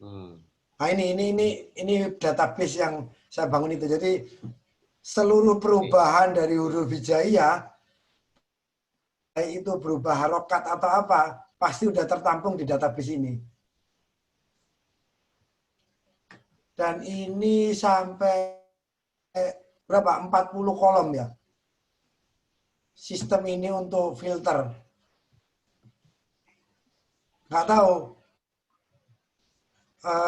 Nah, ini database yang saya bangun itu. Jadi seluruh perubahan dari huruf hijaiyah, baik itu berubah harokat atau apa, pasti udah tertampung di database ini. Dan ini sampai berapa? 40 kolom ya. Sistem ini untuk filter. Nggak tahu.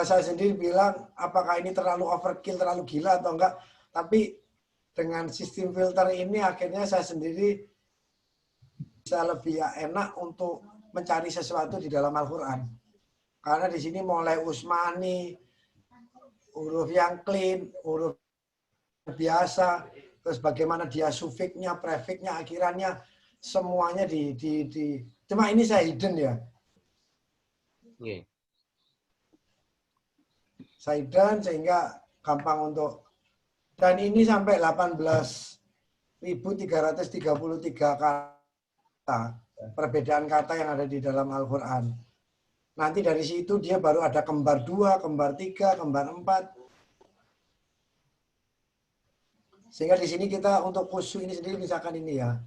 Saya sendiri bilang apakah ini terlalu overkill, terlalu gila atau enggak. Tapi dengan sistem filter ini akhirnya saya sendiri bisa lebih enak untuk mencari sesuatu di dalam Al-Quran. Karena di sini mulai Usmani, huruf yang clean, huruf biasa, terus bagaimana dia sufiknya, prefiknya, akhirannya, semuanya cuma ini saya hidden ya. Saya hidden sehingga gampang untuk, dan ini sampai 18.333 kata, perbedaan kata yang ada di dalam Al-Quran. Nanti dari situ dia baru ada kembar 2, kembar 3, kembar 4. Sehingga di sini kita untuk khusyuk ini sendiri misalkan ini ya.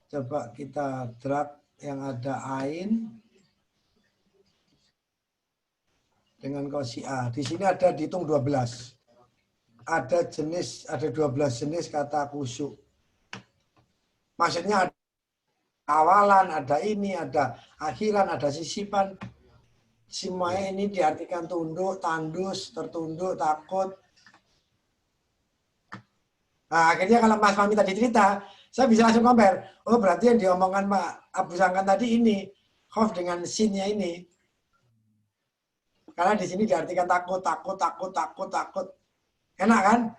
Coba kita drag yang ada ain dengan kosia. Di sini ada dihitung 12. Ada 12 jenis kata khusyuk. Maksudnya ada awalan, ada ini, ada akhiran, ada sisipan. Semuanya ini diartikan tunduk, tandus, tertunduk, takut. Nah, akhirnya kalau Mas Fahmi tadi cerita, saya bisa langsung compare. Oh, berarti yang diomongkan Pak Abu Sangkan tadi ini, khauf dengan sinnya ini. Karena di sini diartikan takut, takut, takut, takut, takut. Enak kan?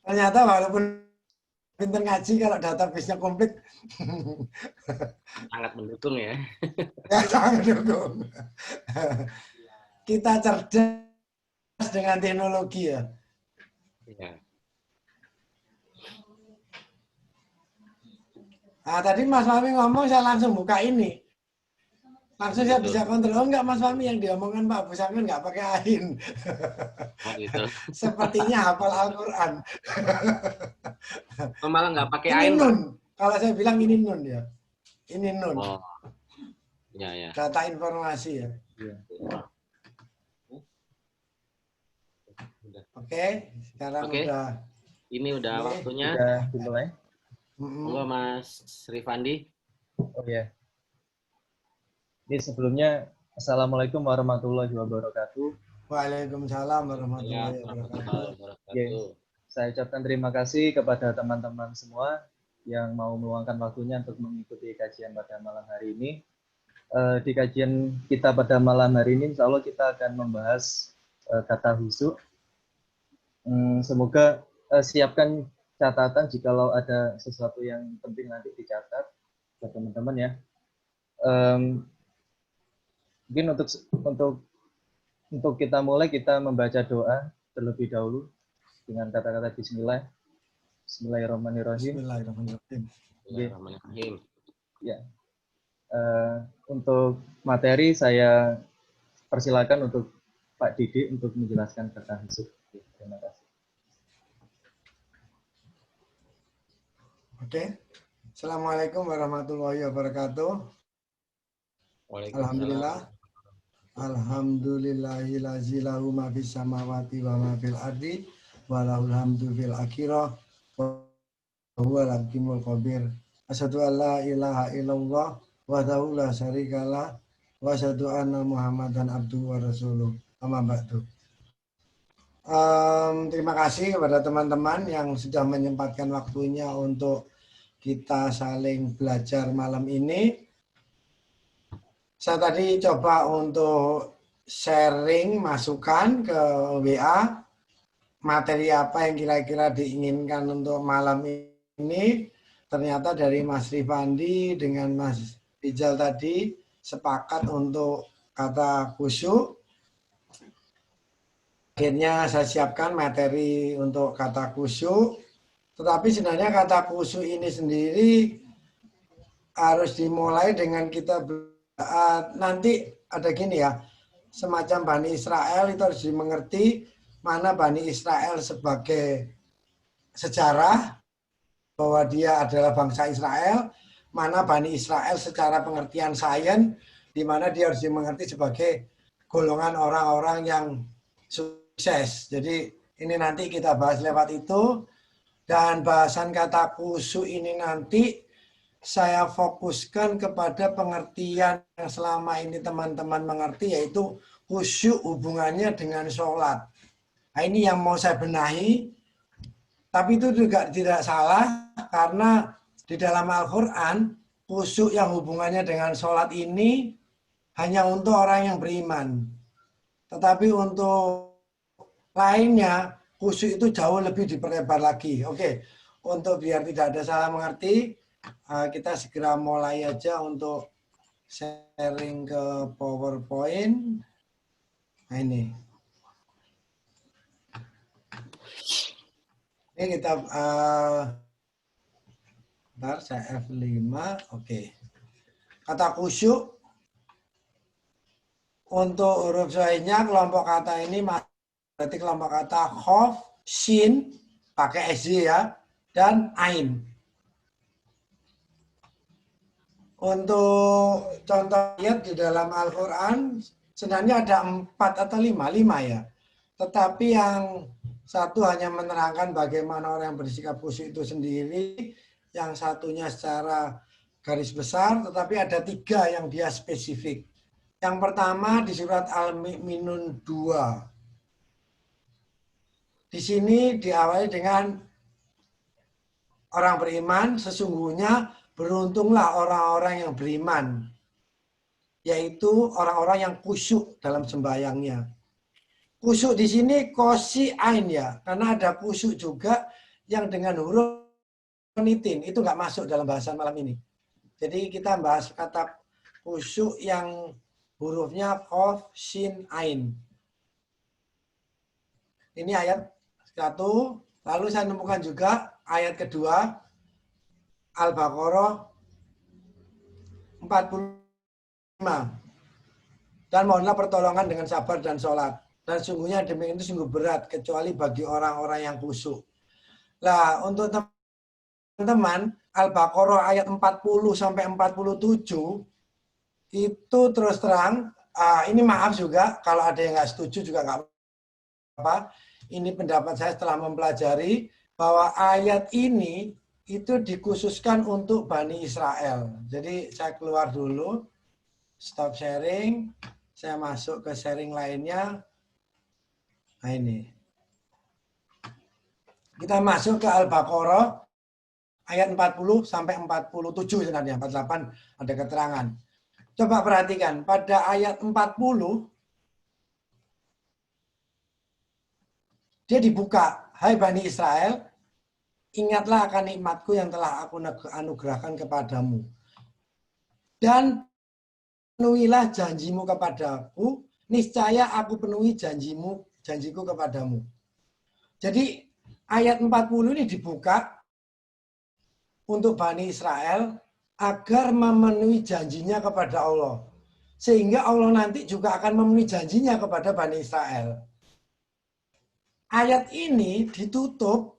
Ternyata walaupun pinter ngaji, kalau database-nya komplit. Sangat mendukung ya. Ya, sangat mendukung. Kita cerdas dengan teknologi ya. Nah, tadi Mas Fahmi ngomong, saya langsung buka ini. Langsung saya bisa kontrol. Oh, enggak Mas Fahmi yang diomongkan Pak Abu Sangkan enggak pakai ain. Sepertinya hafal Al-Quran. Malah nggak pakai ini ain, nun. Kalau saya bilang ini nun ya. Ini nun. Oh. Ya. Data informasi ya. Oke, sekarang udah. Ini udah waktunya. Udah dimulai. Monggo Mas Rifandi. Oh ya. Ini sebelumnya Assalamualaikum warahmatullahi wabarakatuh. Waalaikumsalam warahmatullahi wabarakatuh. Saya ucapkan terima kasih kepada teman-teman semua yang mau meluangkan waktunya untuk mengikuti kajian pada malam hari ini. Di kajian kita pada malam hari ini, insya Allah kita akan membahas kata khusyuk. Semoga siapkan catatan jikalau ada sesuatu yang penting nanti dicatat buat teman-teman ya. Mungkin untuk kita mulai, kita membaca doa terlebih dahulu dengan kata-kata Bismillah. Bismillahirrahmanirrahim. Bismillahirrahmanirrahim. Ya. Untuk materi saya persilakan untuk Pak Didi untuk menjelaskan kata khusyuk. Terima kasih. Oke. Assalamualaikum warahmatullahi wabarakatuh. Alhamdulillah. Alhamdulillahillazi lahu ma fis samawati wa ma fil ardi wa lahul hamdu fil akhirah wa huwal hakimul khabir. Asyhadu an la ilaha illallah wahdahu la syarikalah wa asyhadu anna Muhammadan abduhu wa rasuluh. Amma ba'du. Terima kasih kepada teman-teman yang sudah menyempatkan waktunya untuk kita saling belajar malam ini. Saya tadi coba untuk sharing masukan ke WA, materi apa yang kira-kira diinginkan untuk malam ini. Ternyata dari Mas Rifandi dengan Mas Rijal tadi sepakat untuk kata khusyuk. Akhirnya saya siapkan materi untuk kata khusyuk. Tetapi sebenarnya kata khusyuk ini sendiri harus dimulai dengan kita nanti ada gini ya, semacam Bani Israel itu harus dimengerti mana Bani Israel sebagai sejarah bahwa dia adalah bangsa Israel, mana Bani Israel secara pengertian sains, di mana dia harus dimengerti sebagai golongan orang-orang yang sukses. Jadi ini nanti kita bahas lewat itu, dan bahasan kata khusyuk ini nanti saya fokuskan kepada pengertian yang selama ini teman-teman mengerti, yaitu khusyuk hubungannya dengan sholat. Nah, ini yang mau saya benahi, tapi itu juga tidak salah karena di dalam Al-Quran khusyuk yang hubungannya dengan sholat ini hanya untuk orang yang beriman. Tetapi untuk lainnya khusyuk itu jauh lebih diperlebar lagi. Oke, untuk biar tidak ada salah mengerti, kita segera mulai aja untuk sharing ke PowerPoint. Nah ini kita bentar, saya F5. Oke. Kata khusyuk untuk huruf sahihnya kelompok kata ini berarti kelompok kata khof, shin pakai SY ya, dan ain. Untuk contoh ayat di dalam Al-Quran sebenarnya ada 4 atau 5 ya. Tetapi yang satu hanya menerangkan bagaimana orang yang bersikap khusyuk itu sendiri, yang satunya secara garis besar, tetapi ada 3 yang dia spesifik. Yang pertama di surat Al-Mu'minun 2. Di sini diawali dengan orang beriman, sesungguhnya beruntunglah orang-orang yang beriman, yaitu orang-orang yang khusyuk dalam sembahyangnya. Khusyuk di sini kosi ain ya, karena ada khusyuk juga yang dengan huruf nitin, itu nggak masuk dalam bahasan malam ini. Jadi kita bahas kata khusyuk yang hurufnya qaf, shin, ain. Ini ayat 1, lalu saya nemukan juga ayat kedua, Al-Baqarah 45. Dan mohonlah pertolongan dengan sabar dan sholat. Dan sungguhnya demikian itu sungguh berat, kecuali bagi orang-orang yang khusyuk. Nah, untuk teman-teman, Al-Baqarah ayat 40-47, itu terus terang, ini maaf juga, kalau ada yang nggak setuju juga nggak apa. Ini pendapat saya setelah mempelajari, bahwa ayat ini itu dikhususkan untuk Bani Israel. Jadi saya keluar dulu, stop sharing, saya masuk ke sharing lainnya. Nah ini. Kita masuk ke Al-Baqarah ayat 40-47 sebenarnya, 48 ada keterangan. Coba perhatikan, pada ayat 40, dia dibuka, hai Bani Israel, ingatlah akan nikmatku yang telah aku anugerahkan kepadamu. Dan penuhilah janjimu kepadaku, niscaya aku penuhi janjiku kepadamu. Jadi ayat 40 ini dibuka untuk Bani Israel agar memenuhi janjinya kepada Allah. Sehingga Allah nanti juga akan memenuhi janjinya kepada Bani Israel. Ayat ini ditutup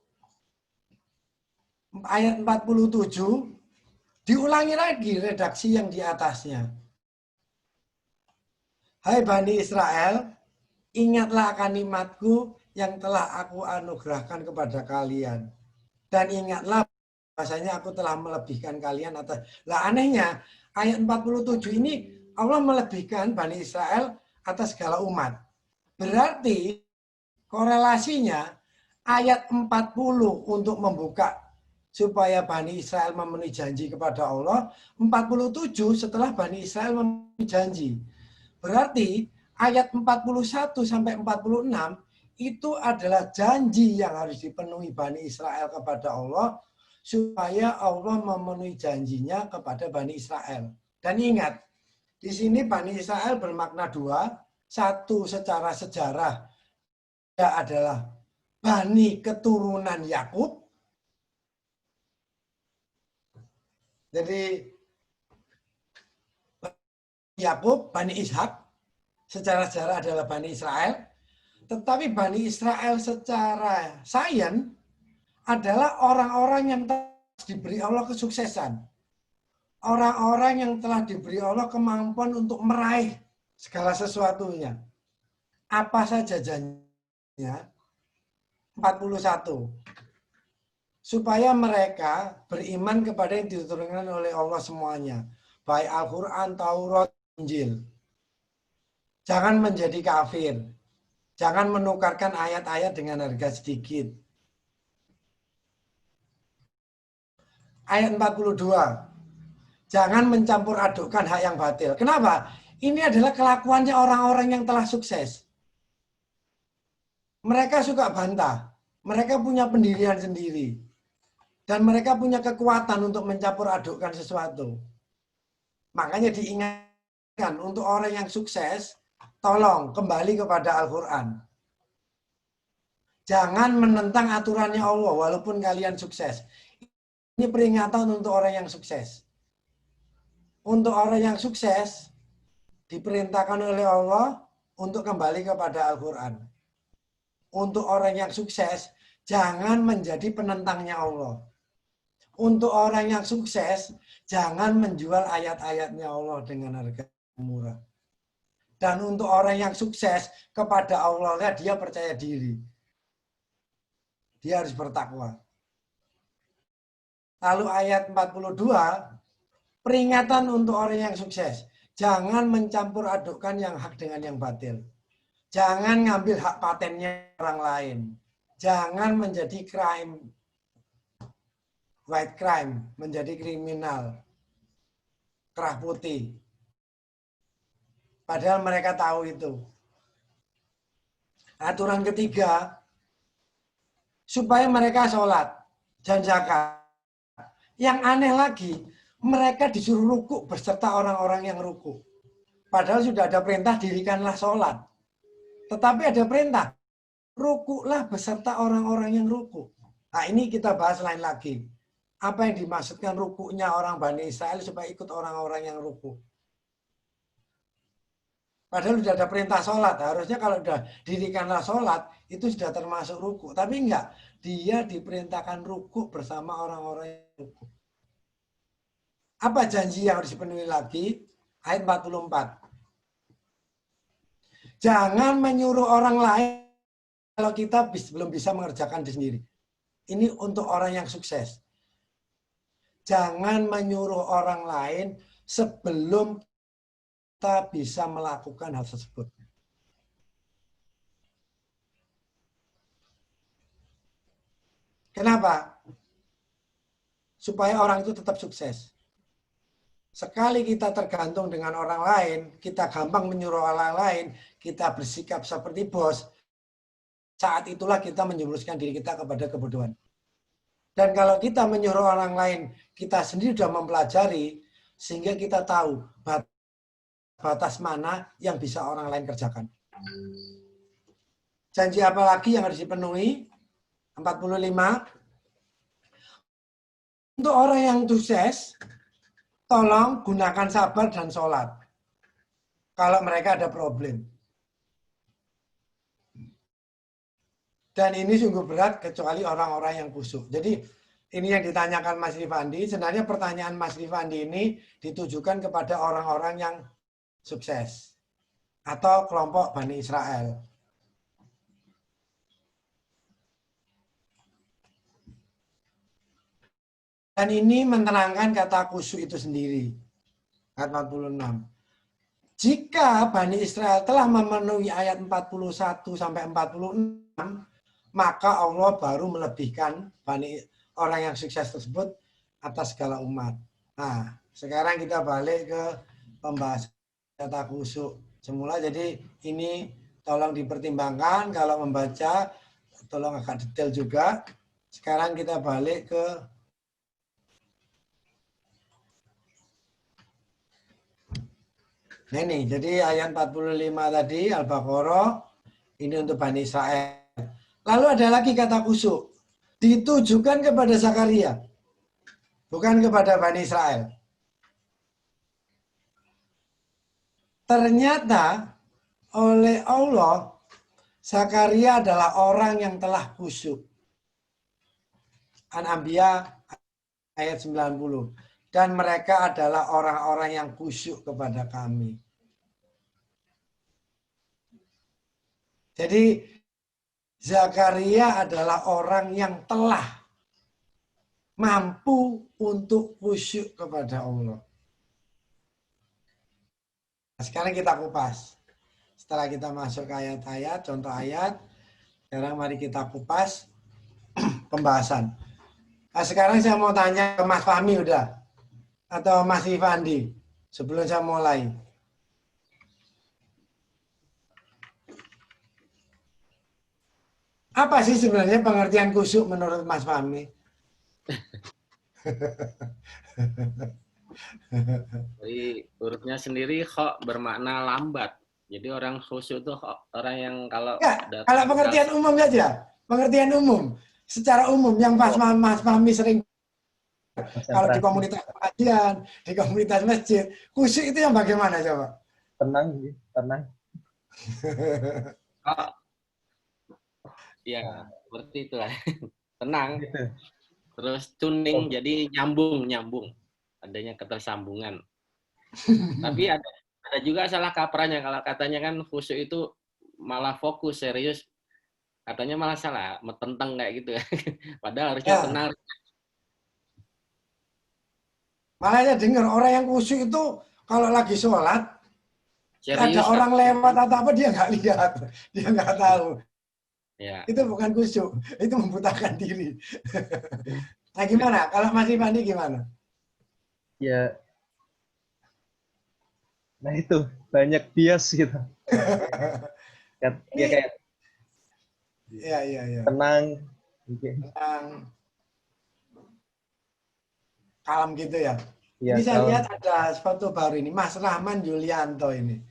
ayat 47, diulangi lagi redaksi yang di atasnya. Hai Bani Israel, ingatlah akan nikmatku yang telah aku anugerahkan kepada kalian. Dan ingatlah bahasanya aku telah melebihkan kalian atas. Lah anehnya, ayat 47 ini Allah melebihkan Bani Israel atas segala umat. Berarti korelasinya ayat 40 untuk membuka supaya Bani Israel memenuhi janji kepada Allah, 47 setelah Bani Israel memenuhi janji. Berarti ayat 41 sampai 46 itu adalah janji yang harus dipenuhi Bani Israel kepada Allah supaya Allah memenuhi janjinya kepada Bani Israel. Dan ingat, di sini Bani Israel bermakna 2. Satu secara sejarah, dia adalah Bani keturunan Yakub. Jadi Yakub, Bani Ishak, secara sejarah adalah Bani Israel. Tetapi Bani Israel secara sains adalah orang-orang yang telah diberi Allah kesuksesan. Orang-orang yang telah diberi Allah kemampuan untuk meraih segala sesuatunya. Apa saja janjinya? 41. Supaya mereka beriman kepada yang diturunkan oleh Allah semuanya. Baik Al-Quran, Taurat, Injil. Jangan menjadi kafir. Jangan menukarkan ayat-ayat dengan harga sedikit. Ayat 42. Jangan mencampur adukkan hak yang batil. Kenapa? Ini adalah kelakuannya orang-orang yang telah sukses. Mereka suka bantah. Mereka punya pendirian sendiri. Dan mereka punya kekuatan untuk mencampur adukkan sesuatu. Makanya diingatkan untuk orang yang sukses, tolong kembali kepada Al-Quran. Jangan menentang aturannya Allah walaupun kalian sukses. Ini peringatan untuk orang yang sukses. Untuk orang yang sukses, diperintahkan oleh Allah untuk kembali kepada Al-Quran. Untuk orang yang sukses, jangan menjadi penentangnya Allah. Untuk orang yang sukses, jangan menjual ayat-ayatnya Allah dengan harga murah. Dan untuk orang yang sukses, kepada Allah dia percaya diri. Dia harus bertakwa. Lalu ayat 42, peringatan untuk orang yang sukses. Jangan mencampur adukkan yang hak dengan yang batil. Jangan ngambil hak patennya orang lain. Jangan menjadi white crime, menjadi kriminal. Kerah putih. Padahal mereka tahu itu. Aturan ketiga, supaya mereka sholat dan zakat. Yang aneh lagi, mereka disuruh rukuk beserta orang-orang yang rukuk. Padahal sudah ada perintah dirikanlah sholat. Tetapi ada perintah, rukuklah beserta orang-orang yang rukuk. Nah ini kita bahas lain lagi. Apa yang dimaksudkan rukuknya orang Bani Israel supaya ikut orang-orang yang rukuk. Padahal sudah ada perintah sholat. Harusnya kalau sudah dirikanlah sholat, itu sudah termasuk rukuk. Tapi enggak, dia diperintahkan rukuk bersama orang-orang yang rukuk. Apa janji yang harus dipenuhi lagi? Ayat 44. Jangan menyuruh orang lain kalau kita belum bisa mengerjakan diri sendiri. Ini untuk orang yang sukses. Jangan menyuruh orang lain sebelum kita bisa melakukan hal tersebut. Kenapa? Supaya orang itu tetap sukses. Sekali kita tergantung dengan orang lain, kita gampang menyuruh orang lain, kita bersikap seperti bos, saat itulah kita menjerumuskan diri kita kepada kebodohan. Dan kalau kita menyuruh orang lain, kita sendiri sudah mempelajari, sehingga kita tahu batas mana yang bisa orang lain kerjakan. Janji apa lagi yang harus dipenuhi? 45. Untuk orang yang sukses, tolong gunakan sabar dan sholat. Kalau mereka ada problem. Dan ini sungguh berat kecuali orang-orang yang khusyuk. Jadi ini yang ditanyakan Mas Rifandi. Sebenarnya pertanyaan Mas Rifandi ini ditujukan kepada orang-orang yang sukses. Atau kelompok Bani Israel. Dan ini menerangkan kata khusyuk itu sendiri. Ayat 46. Jika Bani Israel telah memenuhi ayat 41 sampai 46, maka Allah baru melebihkan orang yang sukses tersebut atas segala umat. Nah, sekarang kita balik ke pembahasan kata khusyuk semula. Jadi ini tolong dipertimbangkan kalau membaca, tolong agak detail juga. Sekarang kita balik ke ini. Jadi ayat 45 tadi Al-Baqarah ini untuk Bani Israel. Lalu ada lagi kata khusyuk. Ditujukan kepada Zakaria. Bukan kepada Bani Israel. ternyata oleh Allah, Zakaria adalah orang yang telah khusyuk. An-Anbiya ayat 90. Dan mereka adalah orang-orang yang khusyuk kepada kami. Jadi Zakaria adalah orang yang telah mampu untuk khusyuk kepada Allah. Nah, sekarang kita kupas. Setelah kita masuk ke ayat-ayat, contoh ayat, sekarang mari kita kupas pembahasan. Nah, sekarang saya mau tanya ke Mas Fahmi udah, atau Mas Ifandi, sebelum saya mulai. Apa sih sebenarnya pengertian khusyuk menurut Mas Fahmi? Jadi hurufnya sendiri kho bermakna lambat. Jadi orang khusyuk itu orang yang kalau Ya, kalau pengertian umum saja, pengertian umum, secara umum yang Mas Fahmi sering kalau di komunitas pengajian, di komunitas masjid, khusyuk itu yang bagaimana coba? Tenang, tenang. Oh, ya, seperti itulah. Tenang. Gitu. Terus tuning, jadi nyambung. Adanya ketersambungan. Tapi ada juga salah kaprahnya. Kalau katanya kan khusyuk itu malah fokus, serius. Katanya malah salah, metenteng kayak gitu. Padahal harusnya tenang. Makanya dengar orang yang khusyuk itu kalau lagi sholat, Serius, ada orang lewat atau apa dia nggak lihat, dia nggak tahu. Ya. Itu bukan khusyuk, itu membutakan diri. Nah gimana? Kalau Mas Ifandi gimana? Ya, nah itu banyak bias gitu. Ya kayak Iya. tenang, Tenang, kalem gitu ya. ya, Ini saya lihat ada foto baru ini, Mas Rahman Yulianto ini.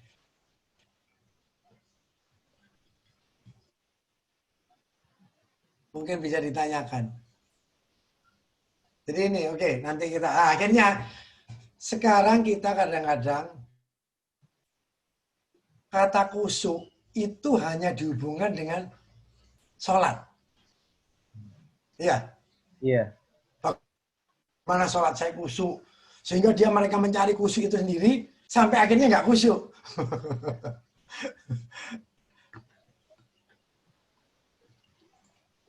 Mungkin bisa ditanyakan. Jadi ini, oke, nanti kita, akhirnya sekarang kita kadang-kadang kata khusyuk itu hanya dihubungkan dengan sholat. Iya. Iya. Mana sholat saya khusyuk. Sehingga mereka mencari khusyuk itu sendiri, sampai akhirnya nggak khusyuk.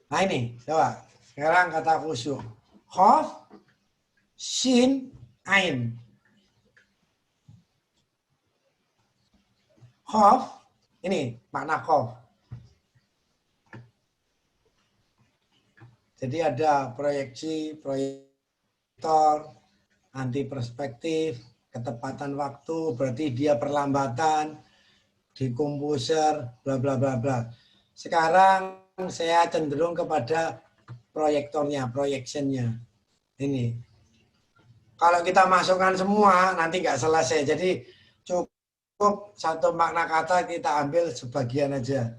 Nah ini, coba. Sekarang kata khusyuk. Khof, shin, ain. Khof, ini makna khof. Jadi ada proyeksi, proyektor, anti perspektif, ketepatan waktu, berarti dia perlambatan, dekomposer, bla bla bla bla. Sekarang saya cenderung kepada proyektornya, projectionnya. Ini. Kalau kita masukkan semua, nanti nggak selesai. Jadi cukup satu makna kata kita ambil sebagian aja.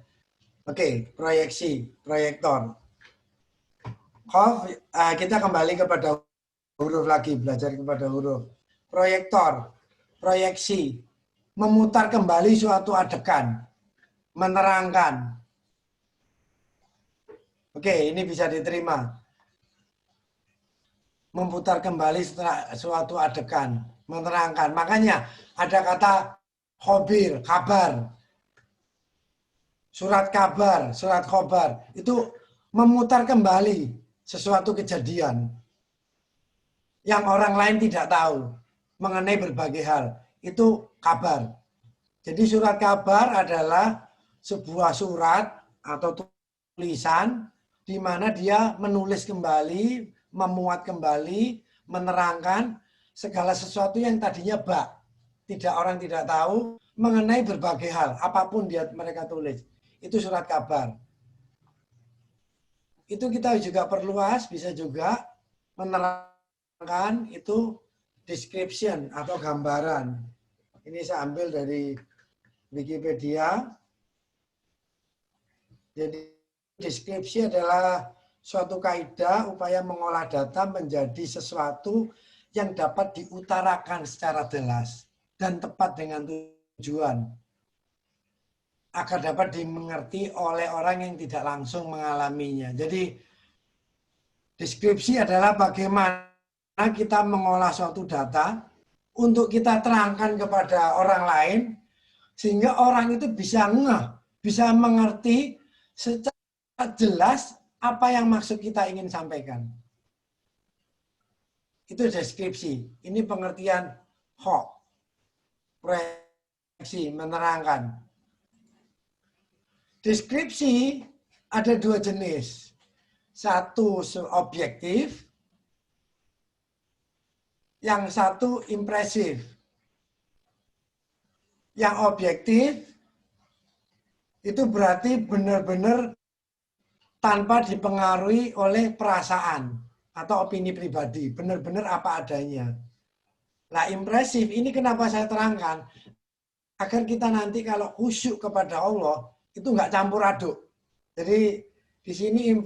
Oke, proyeksi, proyektor. Khof, kita kembali kepada huruf lagi, belajar kepada huruf. Proyektor, proyeksi, memutar kembali suatu adegan, menerangkan. Oke, ini bisa diterima. Memutar kembali suatu adegan, menerangkan. Makanya ada kata khobir, kabar. Surat kabar, surat khobar. Itu memutar kembali sesuatu kejadian yang orang lain tidak tahu mengenai berbagai hal. Itu kabar. Jadi surat kabar adalah sebuah surat atau tulisan di mana dia menulis kembali, memuat kembali, menerangkan segala sesuatu yang tadinya orang tidak tahu mengenai berbagai hal, apapun mereka tulis. Itu surat kabar. Itu kita juga perluas, bisa juga menerangkan itu description atau gambaran. Ini saya ambil dari Wikipedia. Jadi deskripsi adalah suatu kaidah upaya mengolah data menjadi sesuatu yang dapat diutarakan secara jelas dan tepat dengan tujuan agar dapat dimengerti oleh orang yang tidak langsung mengalaminya. Jadi deskripsi adalah bagaimana kita mengolah suatu data untuk kita terangkan kepada orang lain sehingga orang itu bisa bisa mengerti secara jelas apa yang maksud kita ingin sampaikan. Itu deskripsi. Ini pengertian HOK. Proyeksi, menerangkan. Deskripsi ada dua jenis. Satu objektif, yang satu impresif. Yang objektif itu berarti benar-benar tanpa dipengaruhi oleh perasaan atau opini pribadi, benar-benar apa adanya. Nah, impresif ini kenapa saya terangkan? Agar kita nanti kalau khusyuk kepada Allah, itu nggak campur aduk. Jadi di sini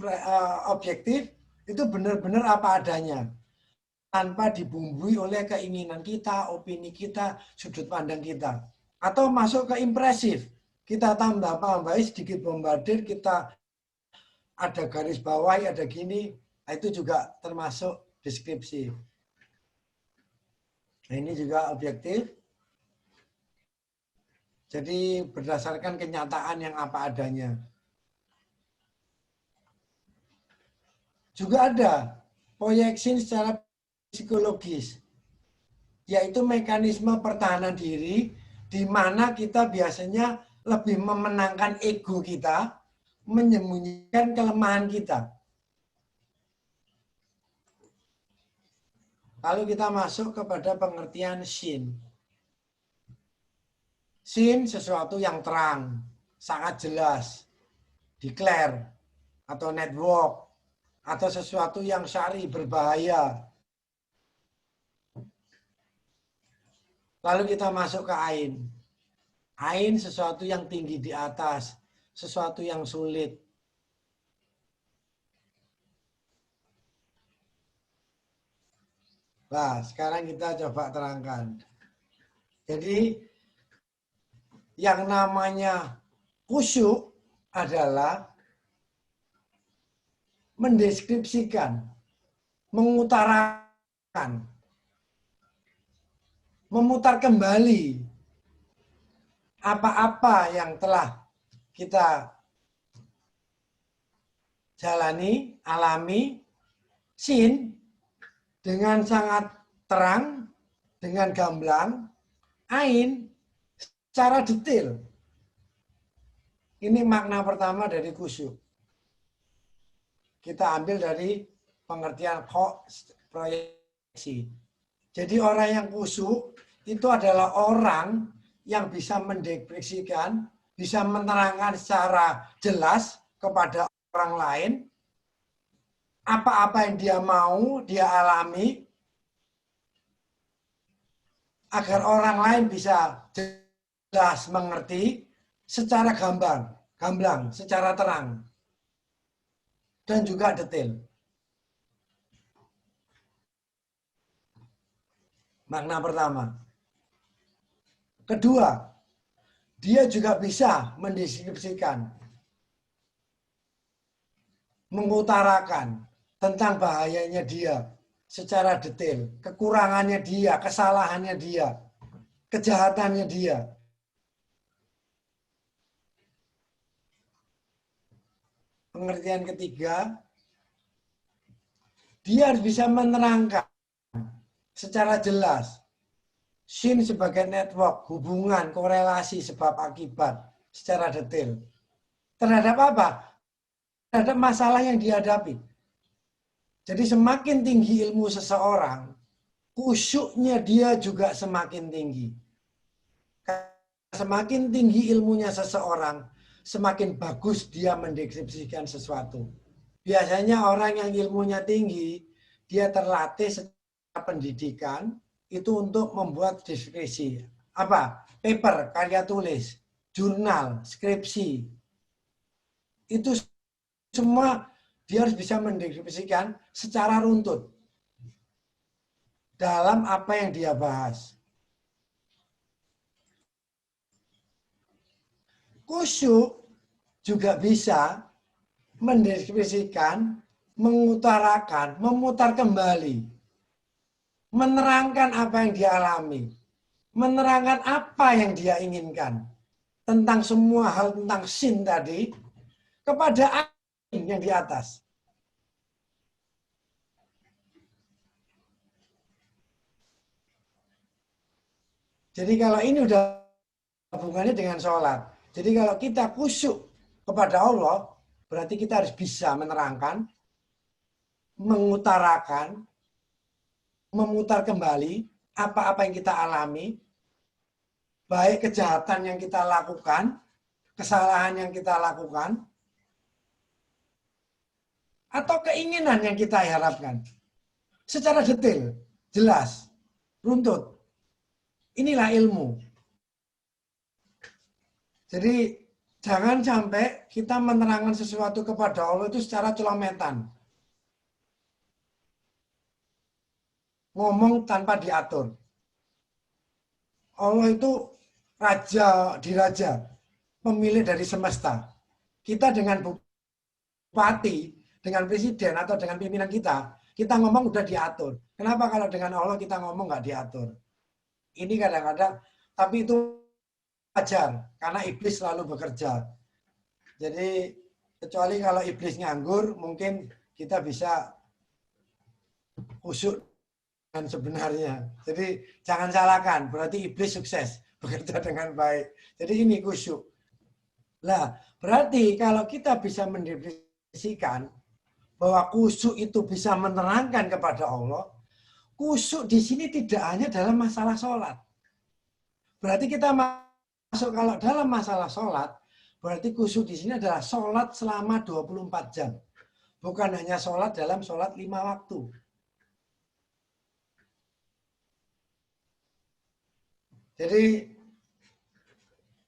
objektif itu benar-benar apa adanya. Tanpa dibumbui oleh keinginan kita, opini kita, sudut pandang kita. Atau masuk ke impresif. Kita tambahin sedikit bombardir, kita ada garis bawah, ada gini. Itu juga termasuk deskripsi. Nah, ini juga objektif. Jadi berdasarkan kenyataan yang apa adanya. Juga ada proyeksi secara psikologis, yaitu mekanisme pertahanan diri di mana kita biasanya lebih memenangkan ego kita, menyembunyikan kelemahan kita. Lalu kita masuk kepada pengertian shin. Shin sesuatu yang terang, sangat jelas, declare, atau network, atau sesuatu yang syar'i, berbahaya. Lalu kita masuk ke ain. Ain sesuatu yang tinggi di atas, sesuatu yang sulit. Nah, sekarang kita coba terangkan. Jadi, yang namanya khusyuk adalah mendeskripsikan, mengutarakan, memutar kembali apa-apa yang telah kita jalani, alami, sin, dengan sangat terang, dengan gamblang, ain, secara detail. Ini makna pertama dari khusyuk. Kita ambil dari pengertian proyeksi. Jadi orang yang khusyuk itu adalah orang yang bisa mendeskripsikan, bisa menerangkan secara jelas kepada orang lain apa-apa yang dia mau, dia alami, agar orang lain bisa jelas mengerti secara gamblang, secara terang, dan juga detail. Makna pertama. Kedua, dia juga bisa mendeskripsikan, mengutarakan tentang bahayanya dia secara detail, kekurangannya dia, kesalahannya dia, kejahatannya dia. Pengertian ketiga, dia harus bisa menerangkan secara jelas Shin sebagai network, hubungan, korelasi, sebab akibat secara detail. Terhadap apa? Terhadap masalah yang dihadapi. Jadi semakin tinggi ilmu seseorang, khusyuknya dia juga semakin tinggi. Semakin tinggi ilmunya seseorang, semakin bagus dia mendeskripsikan sesuatu. Biasanya orang yang ilmunya tinggi, dia terlatih secara pendidikan, itu untuk membuat deskripsi. Apa? Paper, karya tulis, jurnal, skripsi. Itu semua dia harus bisa mendeskripsikan secara runtut dalam apa yang dia bahas. Khusyuk juga bisa mendeskripsikan, mengutarakan, memutar kembali, menerangkan apa yang dia alami, menerangkan apa yang dia inginkan tentang semua hal tentang sin tadi kepada ain yang di atas. Jadi kalau ini udah hubungannya dengan sholat. Jadi kalau kita khusyuk kepada Allah, berarti kita harus bisa menerangkan, mengutarakan, memutar kembali apa-apa yang kita alami, baik kejahatan yang kita lakukan, kesalahan yang kita lakukan, atau keinginan yang kita harapkan. Secara detail, jelas, runtut. Inilah ilmu. Jadi jangan sampai kita menerangkan sesuatu kepada Allah itu secara celometan. Ngomong tanpa diatur. Allah itu raja diraja, pemilik dari semesta. Kita dengan bupati, dengan presiden atau dengan pimpinan kita ngomong udah diatur. Kenapa kalau dengan Allah kita ngomong nggak diatur? Ini kadang-kadang, tapi itu wajar karena iblis selalu bekerja. Jadi kecuali kalau iblis nganggur, mungkin kita bisa khusyuk dengan sebenarnya. Jadi jangan salahkan, berarti iblis sukses bekerja dengan baik. Jadi ini khusyuk. Nah, berarti kalau kita bisa mendefinisikan bahwa khusyuk itu bisa menerangkan kepada Allah, khusyuk di sini tidak hanya dalam masalah sholat. Berarti kita masuk kalau dalam masalah sholat, berarti khusyuk di sini adalah sholat selama 24 jam. Bukan hanya sholat dalam sholat 5 waktu. Jadi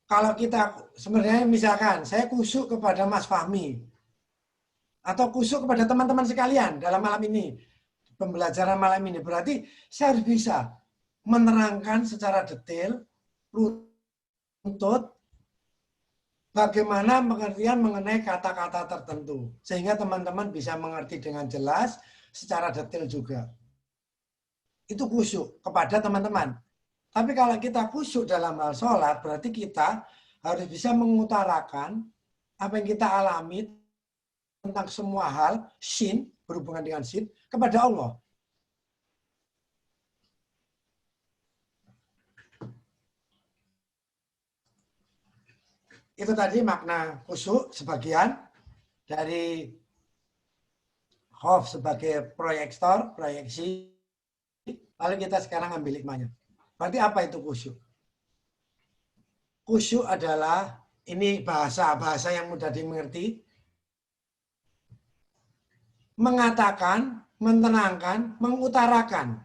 kalau kita sebenarnya misalkan saya khusyuk kepada Mas Fahmi atau khusyuk kepada teman-teman sekalian dalam malam ini, pembelajaran malam ini, berarti saya harus bisa menerangkan secara detail, runtut, bagaimana pengertian mengenai kata-kata tertentu. Sehingga teman-teman bisa mengerti dengan jelas, secara detail juga. Itu khusyuk kepada teman-teman. Tapi kalau kita khusyuk dalam hal sholat, berarti kita harus bisa mengutarakan apa yang kita alami tentang semua hal, sin, berhubungan dengan sin, kepada Allah. Itu tadi makna khusyuk sebagian dari Hof sebagai proyektor, proyeksi. Lalu kita sekarang ambil hikmahnya. Berarti apa itu khusyuk? Khusyuk adalah, ini bahasa yang mudah dimengerti, mengatakan, menenangkan, mengutarakan.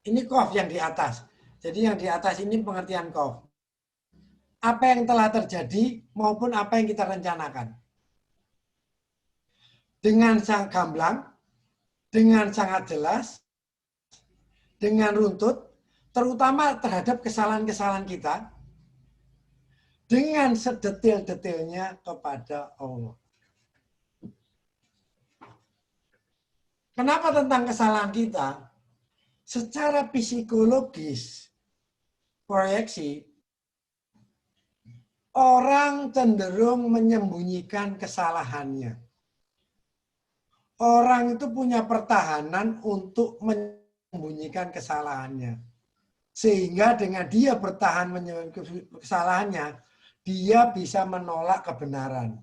Ini qaf yang di atas. Jadi yang di atas ini pengertian qaf. Apa yang telah terjadi maupun apa yang kita rencanakan. Dengan sangat gamblang, dengan sangat jelas, dengan runtut, terutama terhadap kesalahan-kesalahan kita, dengan sedetail-detailnya kepada Allah. Kenapa tentang kesalahan kita? Secara psikologis, proyeksi, orang cenderung menyembunyikan kesalahannya. Orang itu punya pertahanan untuk menyembunyikan kesalahannya. Sehingga dengan dia bertahan menyembunyikan kesalahannya, dia bisa menolak kebenaran.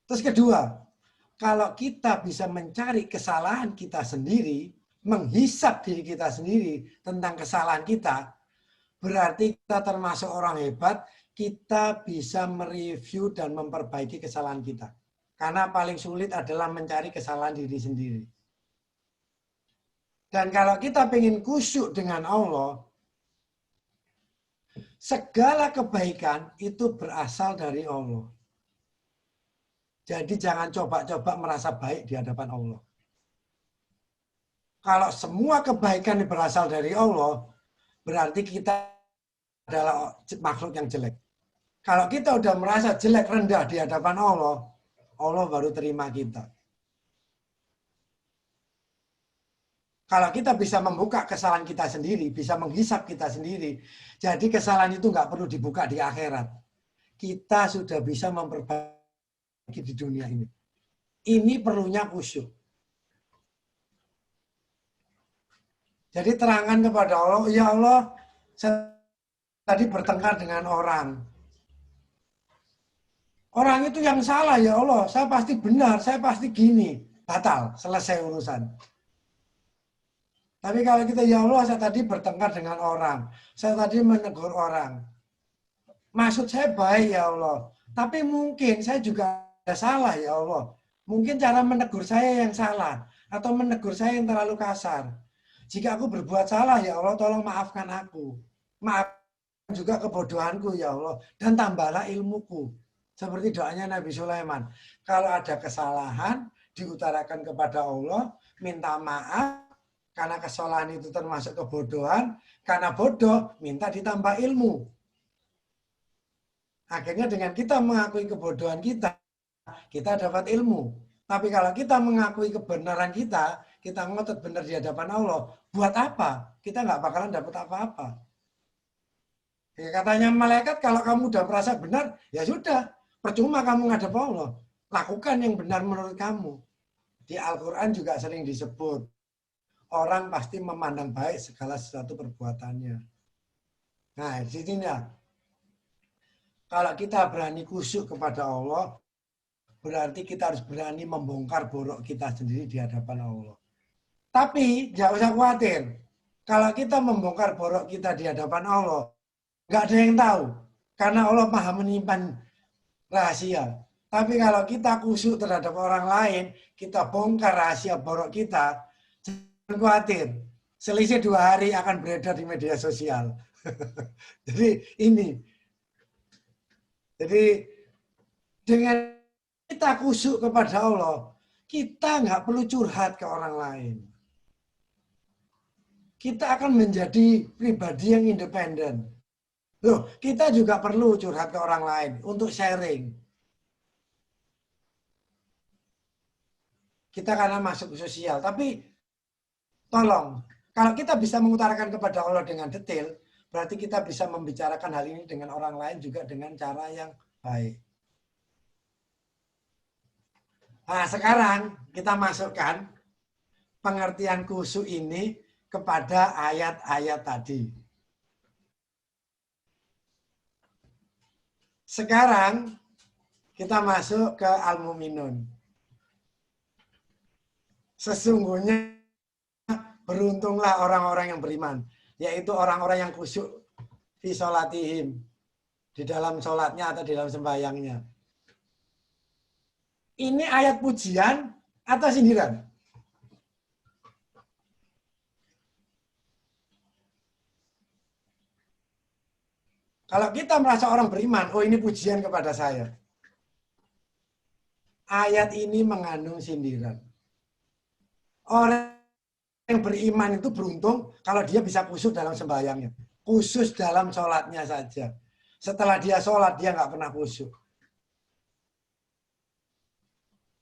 Terus kedua, kalau kita bisa mencari kesalahan kita sendiri, menghisap diri kita sendiri tentang kesalahan kita, berarti kita termasuk orang hebat, kita bisa mereview dan memperbaiki kesalahan kita. Karena paling sulit adalah mencari kesalahan diri sendiri. Dan kalau kita ingin khusyuk dengan Allah, segala kebaikan itu berasal dari Allah. Jadi jangan coba-coba merasa baik di hadapan Allah. Kalau semua kebaikan berasal dari Allah, berarti kita adalah makhluk yang jelek. Kalau kita udah merasa jelek, rendah di hadapan Allah, Allah baru terima kita. Kalau kita bisa membuka kesalahan kita sendiri, bisa menghisap kita sendiri, jadi kesalahan itu nggak perlu dibuka di akhirat. Kita sudah bisa memperbaiki di dunia ini. Ini perlunya khusyuk. Jadi terangkan kepada Allah, ya Allah, saya tadi bertengkar dengan orang. Orang itu yang salah, ya Allah, saya pasti benar, saya pasti gini. Batal, selesai urusan. Tapi kalau kita, ya Allah, saya tadi bertengkar dengan orang. Saya tadi menegur orang. Maksud saya baik, ya Allah. Tapi mungkin saya juga ada salah, ya Allah. Mungkin cara menegur saya yang salah. Atau menegur saya yang terlalu kasar. Jika aku berbuat salah, ya Allah, tolong maafkan aku. Maafkan juga kebodohanku, ya Allah. Dan tambahlah ilmuku. Seperti doanya Nabi Sulaiman. Kalau ada kesalahan, diutarakan kepada Allah, minta maaf, karena kesalahan itu termasuk kebodohan, karena bodoh, minta ditambah ilmu. Akhirnya dengan kita mengakui kebodohan kita dapat ilmu. Tapi kalau kita mengakui kebenaran kita ngotot benar di hadapan Allah, buat apa? Kita nggak bakalan dapat apa-apa. Ya, katanya malaikat, kalau kamu udah merasa benar, ya sudah, percuma kamu ngadep Allah. Lakukan yang benar menurut kamu. Di Al-Quran juga sering disebut, orang pasti memandang baik segala sesuatu perbuatannya. Nah, di sini ya. Kalau kita berani khusyuk kepada Allah, berarti kita harus berani membongkar borok kita sendiri di hadapan Allah. Tapi, jangan usah khawatir. Kalau kita membongkar borok kita di hadapan Allah, nggak ada yang tahu. Karena Allah Maha menyimpan rahasia. Tapi kalau kita khusyuk terhadap orang lain, kita bongkar rahasia borok kita, jangan khawatir. Selisih 2 hari akan beredar di media sosial. Jadi ini. Jadi dengan kita khusyuk kepada Allah, kita nggak perlu curhat ke orang lain. Kita akan menjadi pribadi yang independen. Loh, kita juga perlu curhat ke orang lain untuk sharing. Kita karena masuk sosial, tapi tolong, kalau kita bisa mengutarakan kepada Allah dengan detail, berarti kita bisa membicarakan hal ini dengan orang lain juga dengan cara yang baik. Nah, sekarang kita masukkan pengertian khusyuk ini kepada ayat-ayat tadi. Sekarang kita masuk ke Al-Mu'minun. Sesungguhnya beruntunglah orang-orang yang beriman, yaitu orang-orang yang khusyuk fi sholatihim, di dalam sholatnya atau di dalam sembahyangnya. Ini ayat pujian atau sindiran? Kalau kita merasa orang beriman, oh ini pujian kepada saya. Ayat ini mengandung sindiran. Orang yang beriman itu beruntung kalau dia bisa khusyuk dalam sembahyangnya. Khusus dalam sholatnya saja. Setelah dia sholat, dia nggak pernah khusyuk.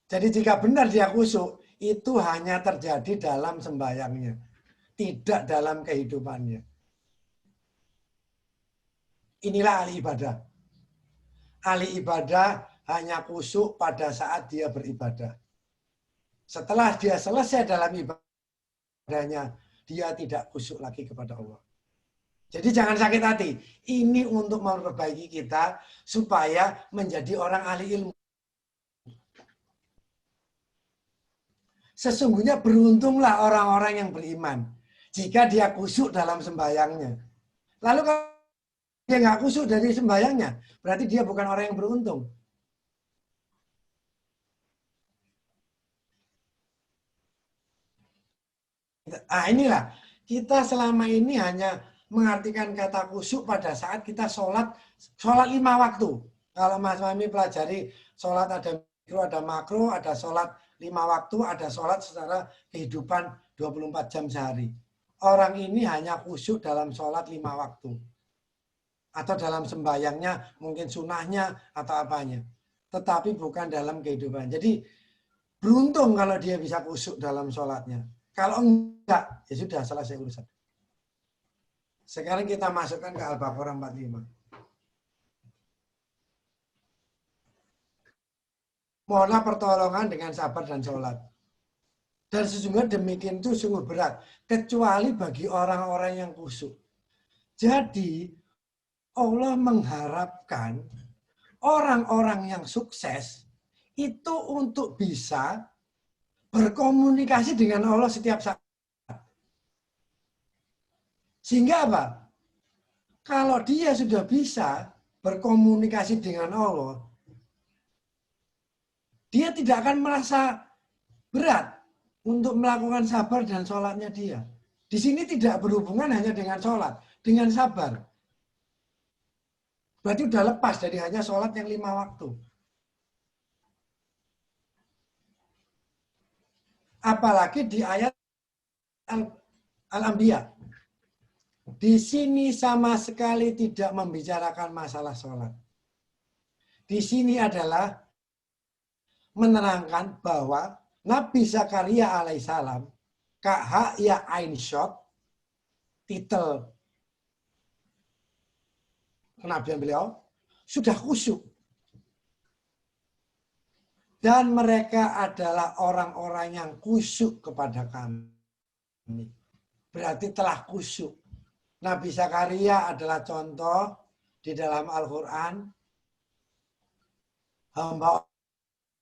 Jadi jika benar dia khusyuk, itu hanya terjadi dalam sembahyangnya. Tidak dalam kehidupannya. Inilah ahli ibadah. Ahli ibadah hanya khusyuk pada saat dia beribadah. Setelah dia selesai dalam ibadahnya, dia tidak khusyuk lagi kepada Allah. Jadi jangan sakit hati. Ini untuk memperbaiki kita supaya menjadi orang ahli ilmu. Sesungguhnya beruntunglah orang-orang yang beriman jika dia khusyuk dalam sembahyangnya. Lalu kalau dia nggak khusyuk dari sembahyangnya, berarti dia bukan orang yang beruntung. Nah inilah, kita selama ini hanya mengartikan kata khusyuk pada saat kita sholat 5 waktu. Kalau Mas Mami pelajari, sholat ada mikro, ada makro, ada sholat 5 waktu, ada sholat secara kehidupan 24 jam sehari. Orang ini hanya khusyuk dalam sholat 5 waktu. atau dalam sembahyangnya, mungkin sunahnya atau apanya. Tetapi bukan dalam kehidupan. Jadi beruntung kalau dia bisa khusyuk dalam sholatnya. Kalau enggak, ya sudah selesai urusan. Sekarang kita masukkan ke Al-Baqarah 45. Mohonlah pertolongan dengan sabar dan sholat. Dan sesungguhnya demikian itu sungguh berat. Kecuali bagi orang-orang yang khusyuk. Jadi Allah mengharapkan orang-orang yang sukses itu untuk bisa berkomunikasi dengan Allah setiap saat. Sehingga apa? Kalau dia sudah bisa berkomunikasi dengan Allah, dia tidak akan merasa berat untuk melakukan sabar dan sholatnya dia. Di sini tidak berhubungan hanya dengan sholat, dengan sabar. Berarti udah lepas dari hanya sholat yang 5 waktu. Apalagi di ayat Al-Anbiya. Di sini sama sekali tidak membicarakan masalah sholat. Di sini adalah menerangkan bahwa Nabi Zakaria alaihissalam, Kak ya Ain Shot, titel kenabian beliau, sudah khusyuk. Dan mereka adalah orang-orang yang khusyuk kepada kami. Berarti telah khusyuk. Nabi Zakaria adalah contoh di dalam Al-Quran. Hamba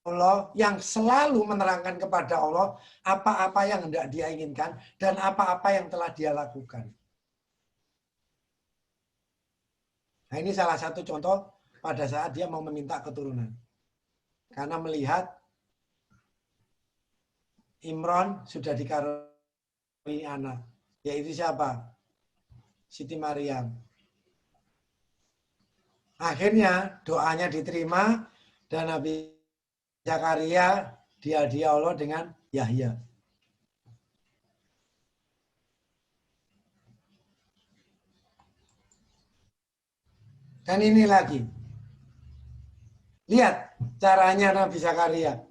Allah yang selalu menerangkan kepada Allah apa-apa yang hendak dia inginkan dan apa-apa yang telah dia lakukan. Nah, ini salah satu contoh pada saat dia mau meminta keturunan. Karena melihat Imran sudah dikaruniai anak. Yaitu siapa? Siti Maryam. Akhirnya doanya diterima dan Nabi Zakaria dihadiahi Allah dengan Yahya. Dan ini lagi. Lihat caranya Nabi Zakaria.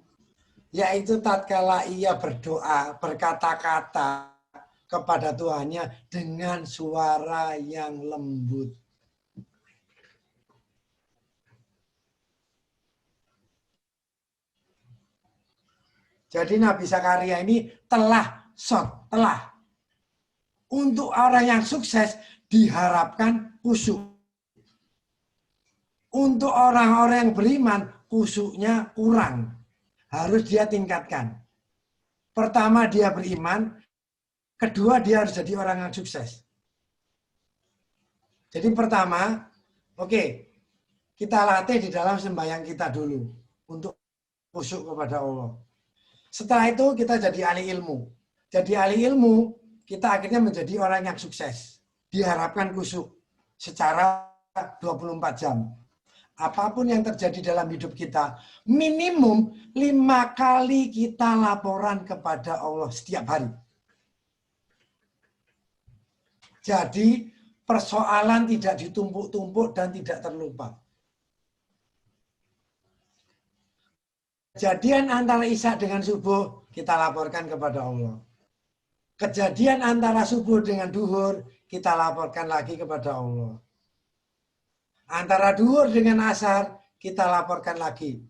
Yaitu tatkala ia berdoa, berkata-kata kepada Tuhannya dengan suara yang lembut. Jadi Nabi Zakaria ini telah. Untuk orang yang sukses diharapkan khusyuk. Untuk orang-orang yang beriman khusyuknya kurang. Harus dia tingkatkan. Pertama dia beriman, kedua dia harus jadi orang yang sukses. Jadi pertama, oke, kita latih di dalam sembahyang kita dulu untuk khusyuk kepada Allah. Setelah itu kita jadi ahli ilmu. Jadi ahli ilmu, kita akhirnya menjadi orang yang sukses. Diharapkan khusyuk secara 24 jam. Apapun yang terjadi dalam hidup kita, minimum 5 kali kita laporan kepada Allah setiap hari. Jadi persoalan tidak ditumpuk-tumpuk dan tidak terlupa. Kejadian antara Isya dengan subuh, kita laporkan kepada Allah. Kejadian antara subuh dengan duhur, kita laporkan lagi kepada Allah. Antara duhur dengan asar, kita laporkan lagi.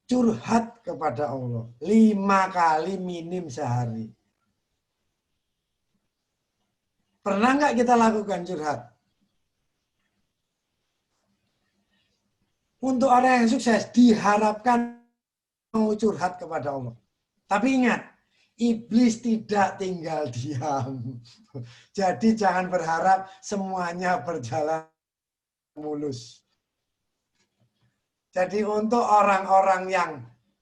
Curhat kepada Allah. 5 kali minim sehari. Pernah nggak kita lakukan curhat? Untuk orang yang sukses, diharapkan mau curhat kepada Allah. Tapi ingat, iblis tidak tinggal diam. Jadi jangan berharap semuanya berjalan mulus. Jadi untuk orang-orang yang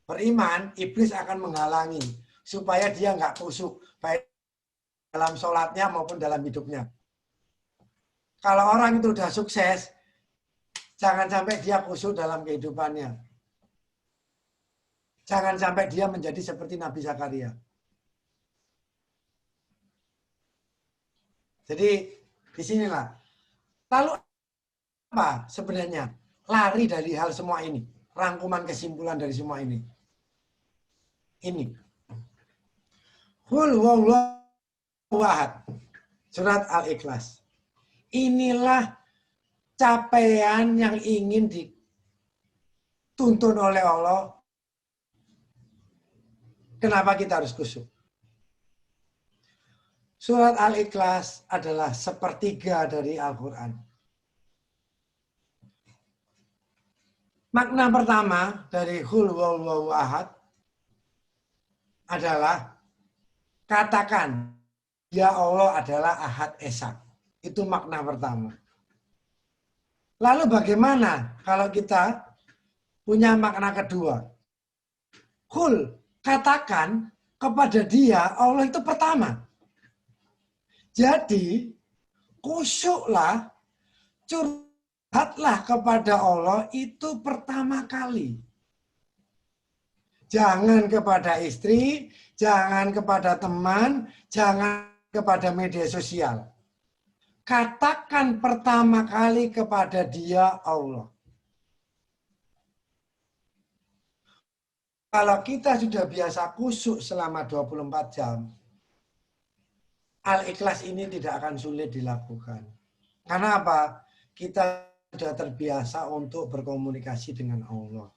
beriman, iblis akan menghalangi supaya dia nggak khusyuk baik dalam sholatnya maupun dalam hidupnya. Kalau orang itu sudah sukses, jangan sampai dia khusyuk dalam kehidupannya. Jangan sampai dia menjadi seperti Nabi Zakaria. Jadi disinilah. Lalu apa sebenarnya? Lari dari hal semua ini. Rangkuman kesimpulan dari semua ini. Ini. Qul huwallahu ahad. Surat Al-Ikhlas. Inilah capaian yang ingin dituntun oleh Allah. Kenapa kita harus khusyuk? Surat Al-Ikhlas adalah sepertiga dari Al-Quran. Makna pertama dari Qul huwallahu ahad adalah katakan, ya Allah adalah Ahad Esa. Itu makna pertama. Lalu bagaimana kalau kita punya makna kedua? Qul, katakan kepada dia Allah itu pertama. Jadi, khusyuklah, curhatlah kepada Allah itu pertama kali. Jangan kepada istri, jangan kepada teman, jangan kepada media sosial. Katakan pertama kali kepada dia Allah. Kalau kita sudah biasa khusyuk selama 24 jam, Al-Ikhlas ini tidak akan sulit dilakukan. Karena apa? Kita sudah terbiasa untuk berkomunikasi dengan Allah.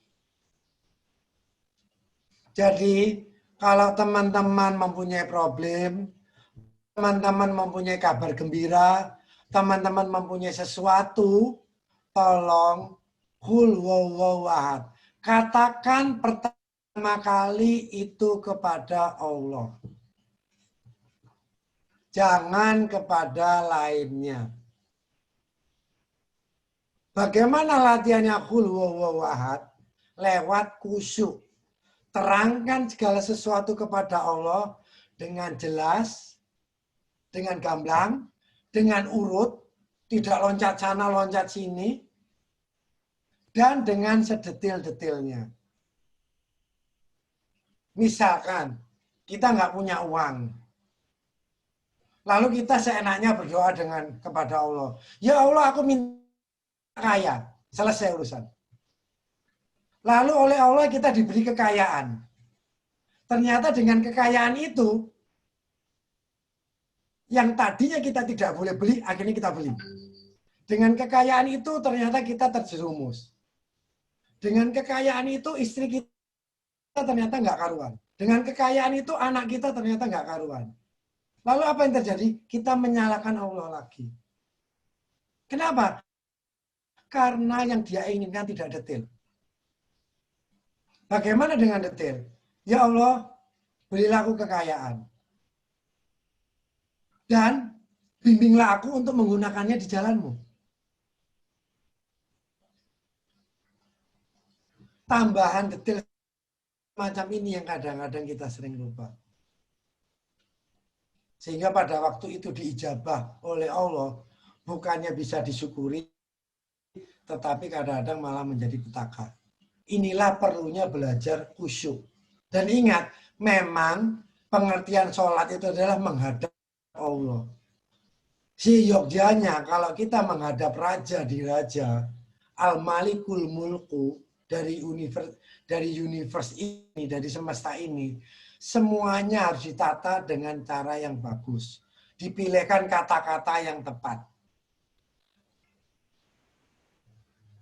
Jadi, kalau teman-teman mempunyai problem, teman-teman mempunyai kabar gembira, teman-teman mempunyai sesuatu, tolong Qul huwallahu ahad. Katakan pertama kali itu kepada Allah. Jangan kepada lainnya. Bagaimana latihannya Qul huwallahu ahad? Lewat khusyuk. Terangkan segala sesuatu kepada Allah dengan jelas, dengan gamblang, dengan urut, tidak loncat sana, loncat sini, dan dengan sedetil-detilnya. Misalkan, kita nggak punya uang. Lalu kita seenaknya berdoa kepada Allah. Ya Allah, aku minta kaya. Selesai urusan. Lalu oleh Allah kita diberi kekayaan. Ternyata dengan kekayaan itu, yang tadinya kita tidak boleh beli, akhirnya kita beli. Dengan kekayaan itu ternyata kita terjerumus. Dengan kekayaan itu istri kita ternyata nggak karuan. Dengan kekayaan itu anak kita ternyata nggak karuan. Lalu apa yang terjadi? Kita menyalahkan Allah lagi. Kenapa? Karena yang dia inginkan tidak detail. Bagaimana dengan detail? Ya Allah, berilah aku kekayaan. Dan bimbinglah aku untuk menggunakannya di jalanmu. Tambahan detail macam ini yang kadang-kadang kita sering lupa. Sehingga pada waktu itu diijabah oleh Allah, bukannya bisa disyukuri, tetapi kadang-kadang malah menjadi petaka. Inilah perlunya belajar khusyuk. Dan ingat, memang pengertian sholat itu adalah menghadap Allah. Seyogyanya kalau kita menghadap raja di raja, Al-Malikul Mulku, dari universe ini, dari semesta ini, semuanya harus ditata dengan cara yang bagus. Dipilihkan kata-kata yang tepat.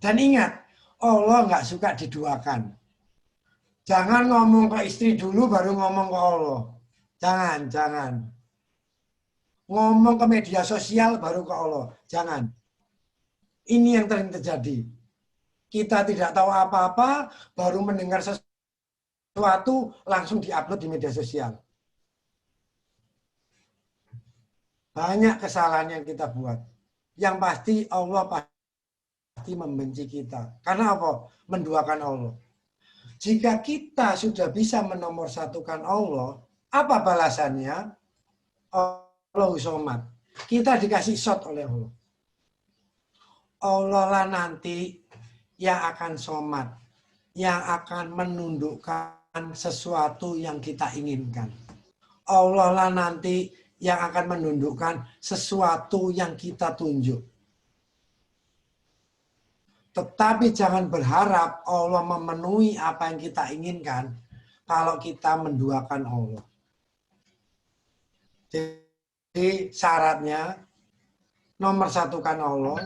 Dan ingat, Allah nggak suka diduakan. Jangan ngomong ke istri dulu baru ngomong ke Allah. Jangan. Ngomong ke media sosial baru ke Allah. Jangan. Ini yang sering terjadi. Kita tidak tahu apa-apa, baru mendengar sesuatu, langsung diupload di media sosial. Banyak kesalahan yang kita buat. Yang pasti Allah pasti membenci kita. Karena apa? Menduakan Allah. Jika kita sudah bisa menomorsatukan Allah, apa balasannya? Allah somat. Kita dikasih shot oleh Allah. Allah lah nanti yang akan somat, yang akan menundukkan sesuatu yang kita inginkan. Allah lah nanti yang akan menundukkan sesuatu yang kita tunjuk. Tetapi jangan berharap Allah memenuhi apa yang kita inginkan kalau kita menduakan Allah. Jadi syaratnya nomor satukan Allah,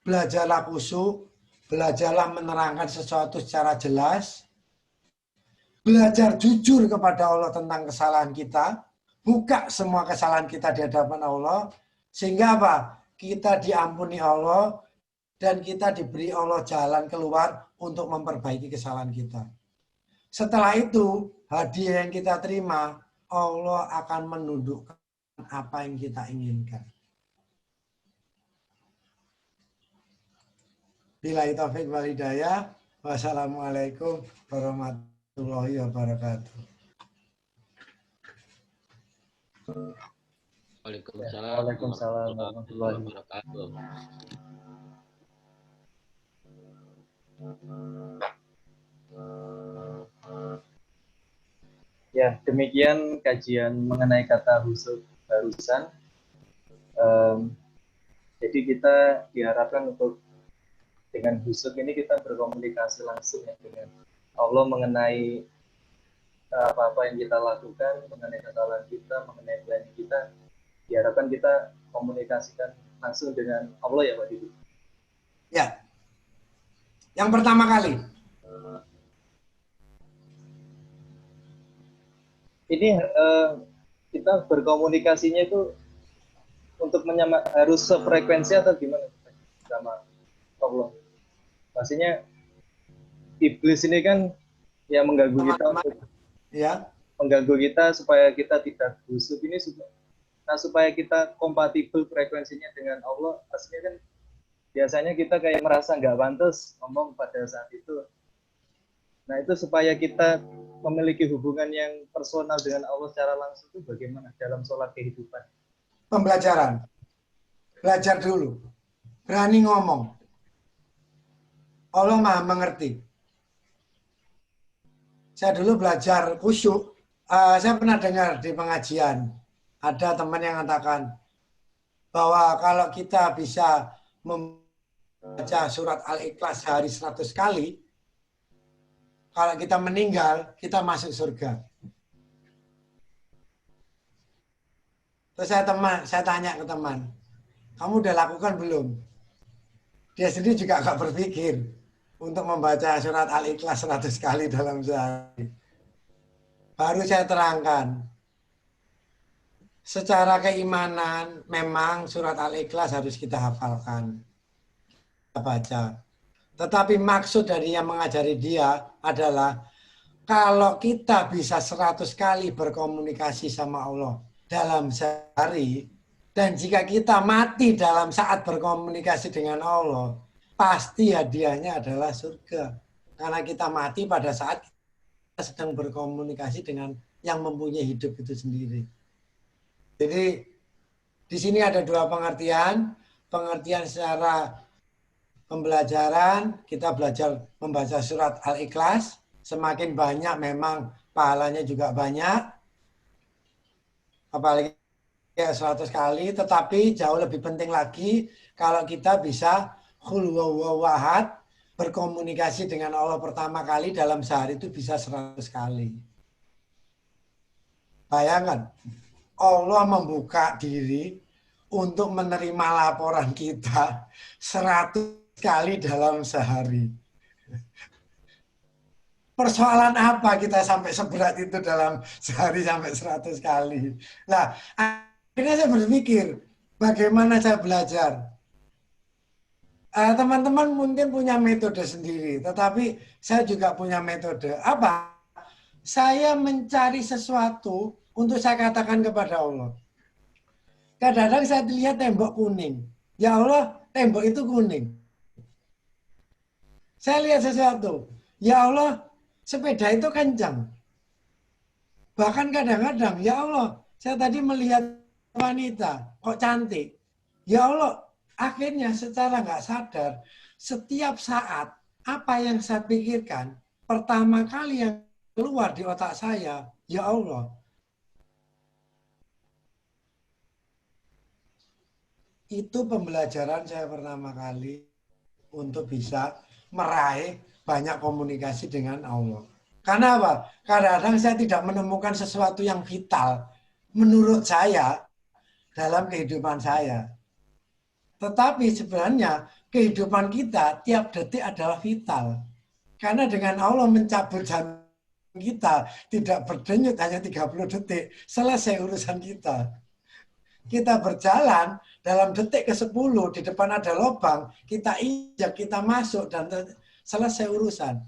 belajarlah khusyuk, belajarlah menerangkan sesuatu secara jelas, belajar jujur kepada Allah tentang kesalahan kita, buka semua kesalahan kita di hadapan Allah, sehingga apa? Kita diampuni Allah dan kita diberi Allah jalan keluar untuk memperbaiki kesalahan kita. Setelah itu, hadiah yang kita terima, Allah akan menundukkan apa yang kita inginkan. Billahi taufiq wal hidayah. Wassalamualaikum warahmatullahi wabarakatuh. Waalaikumsalam warahmatullahi wabarakatuh. Ya, demikian kajian mengenai kata khusyuk barusan. Jadi kita diharapkan untuk dengan khusyuk ini kita berkomunikasi langsung ya dengan Allah mengenai apa-apa yang kita lakukan, mengenai kesalahan kita, mengenai planning kita. Diharapkan kita komunikasikan langsung dengan Allah ya Pak Didi. Ya, yang pertama kali. Ini kita berkomunikasinya itu untuk harus sefrekuensi atau gimana sama Allah? Pastinya iblis ini kan yang mengganggu kita untuk mengganggu kita supaya kita tidak busuk ini supaya kita kompatibel frekuensinya dengan Allah. Pastinya kan biasanya kita kayak merasa nggak pantas ngomong pada saat itu. Nah itu supaya kita memiliki hubungan yang personal dengan Allah secara langsung itu bagaimana dalam sholat kehidupan? Pembelajaran. Belajar dulu. Berani ngomong. Allah Maha mengerti. Saya dulu belajar khusyuk. Saya pernah dengar di pengajian. Ada teman yang mengatakan bahwa kalau kita bisa membaca surat Al-Ikhlas sehari 100 kali, kalau kita meninggal, kita masuk surga. Terus saya tanya ke teman, kamu udah lakukan belum? Dia sendiri juga gak berpikir untuk membaca surat Al-Ikhlas 100 kali dalam sehari. Baru saya terangkan. Secara keimanan, memang surat Al-Ikhlas harus kita hafalkan. Kita baca. Tetapi maksud dari yang mengajari dia adalah kalau kita bisa 100 kali berkomunikasi sama Allah dalam sehari, dan jika kita mati dalam saat berkomunikasi dengan Allah, pasti hadiahnya adalah surga. Karena kita mati pada saat kita sedang berkomunikasi dengan yang mempunyai hidup itu sendiri. Jadi di sini ada dua pengertian. Pengertian secara pembelajaran, kita belajar membaca surat Al-Ikhlas. Semakin banyak memang pahalanya juga banyak. Apalagi 100 kali. Tetapi jauh lebih penting lagi kalau kita bisa qul huwallahu ahad, berkomunikasi dengan Allah pertama kali dalam sehari itu bisa 100 kali. Bayangkan, Allah membuka diri untuk menerima laporan kita 100 kali dalam sehari. Persoalan apa kita sampai seberat itu dalam sehari sampai 100 kali. Nah, akhirnya saya berpikir, bagaimana saya belajar? Teman-teman mungkin punya metode sendiri, tetapi saya juga punya metode. Apa? Saya mencari sesuatu untuk saya katakan kepada Allah. Kadang-kadang saya lihat tembok kuning. Ya Allah, tembok itu kuning. Saya lihat sesuatu. Ya Allah, sepeda itu kencang. Bahkan kadang-kadang, ya Allah, saya tadi melihat wanita, kok cantik. Ya Allah, akhirnya secara nggak sadar, setiap saat apa yang saya pikirkan, pertama kali yang keluar di otak saya, ya Allah. Itu pembelajaran saya pertama kali untuk bisa meraih banyak komunikasi dengan Allah. Karena apa? Kadang-kadang saya tidak menemukan sesuatu yang vital menurut saya dalam kehidupan saya. Tetapi sebenarnya kehidupan kita tiap detik adalah vital. Karena dengan Allah mencabut jantung kita tidak berdenyut hanya 30 detik, selesai urusan kita. Kita berjalan dalam detik ke-10 di depan ada lubang, kita injak, kita masuk dan selesai urusan.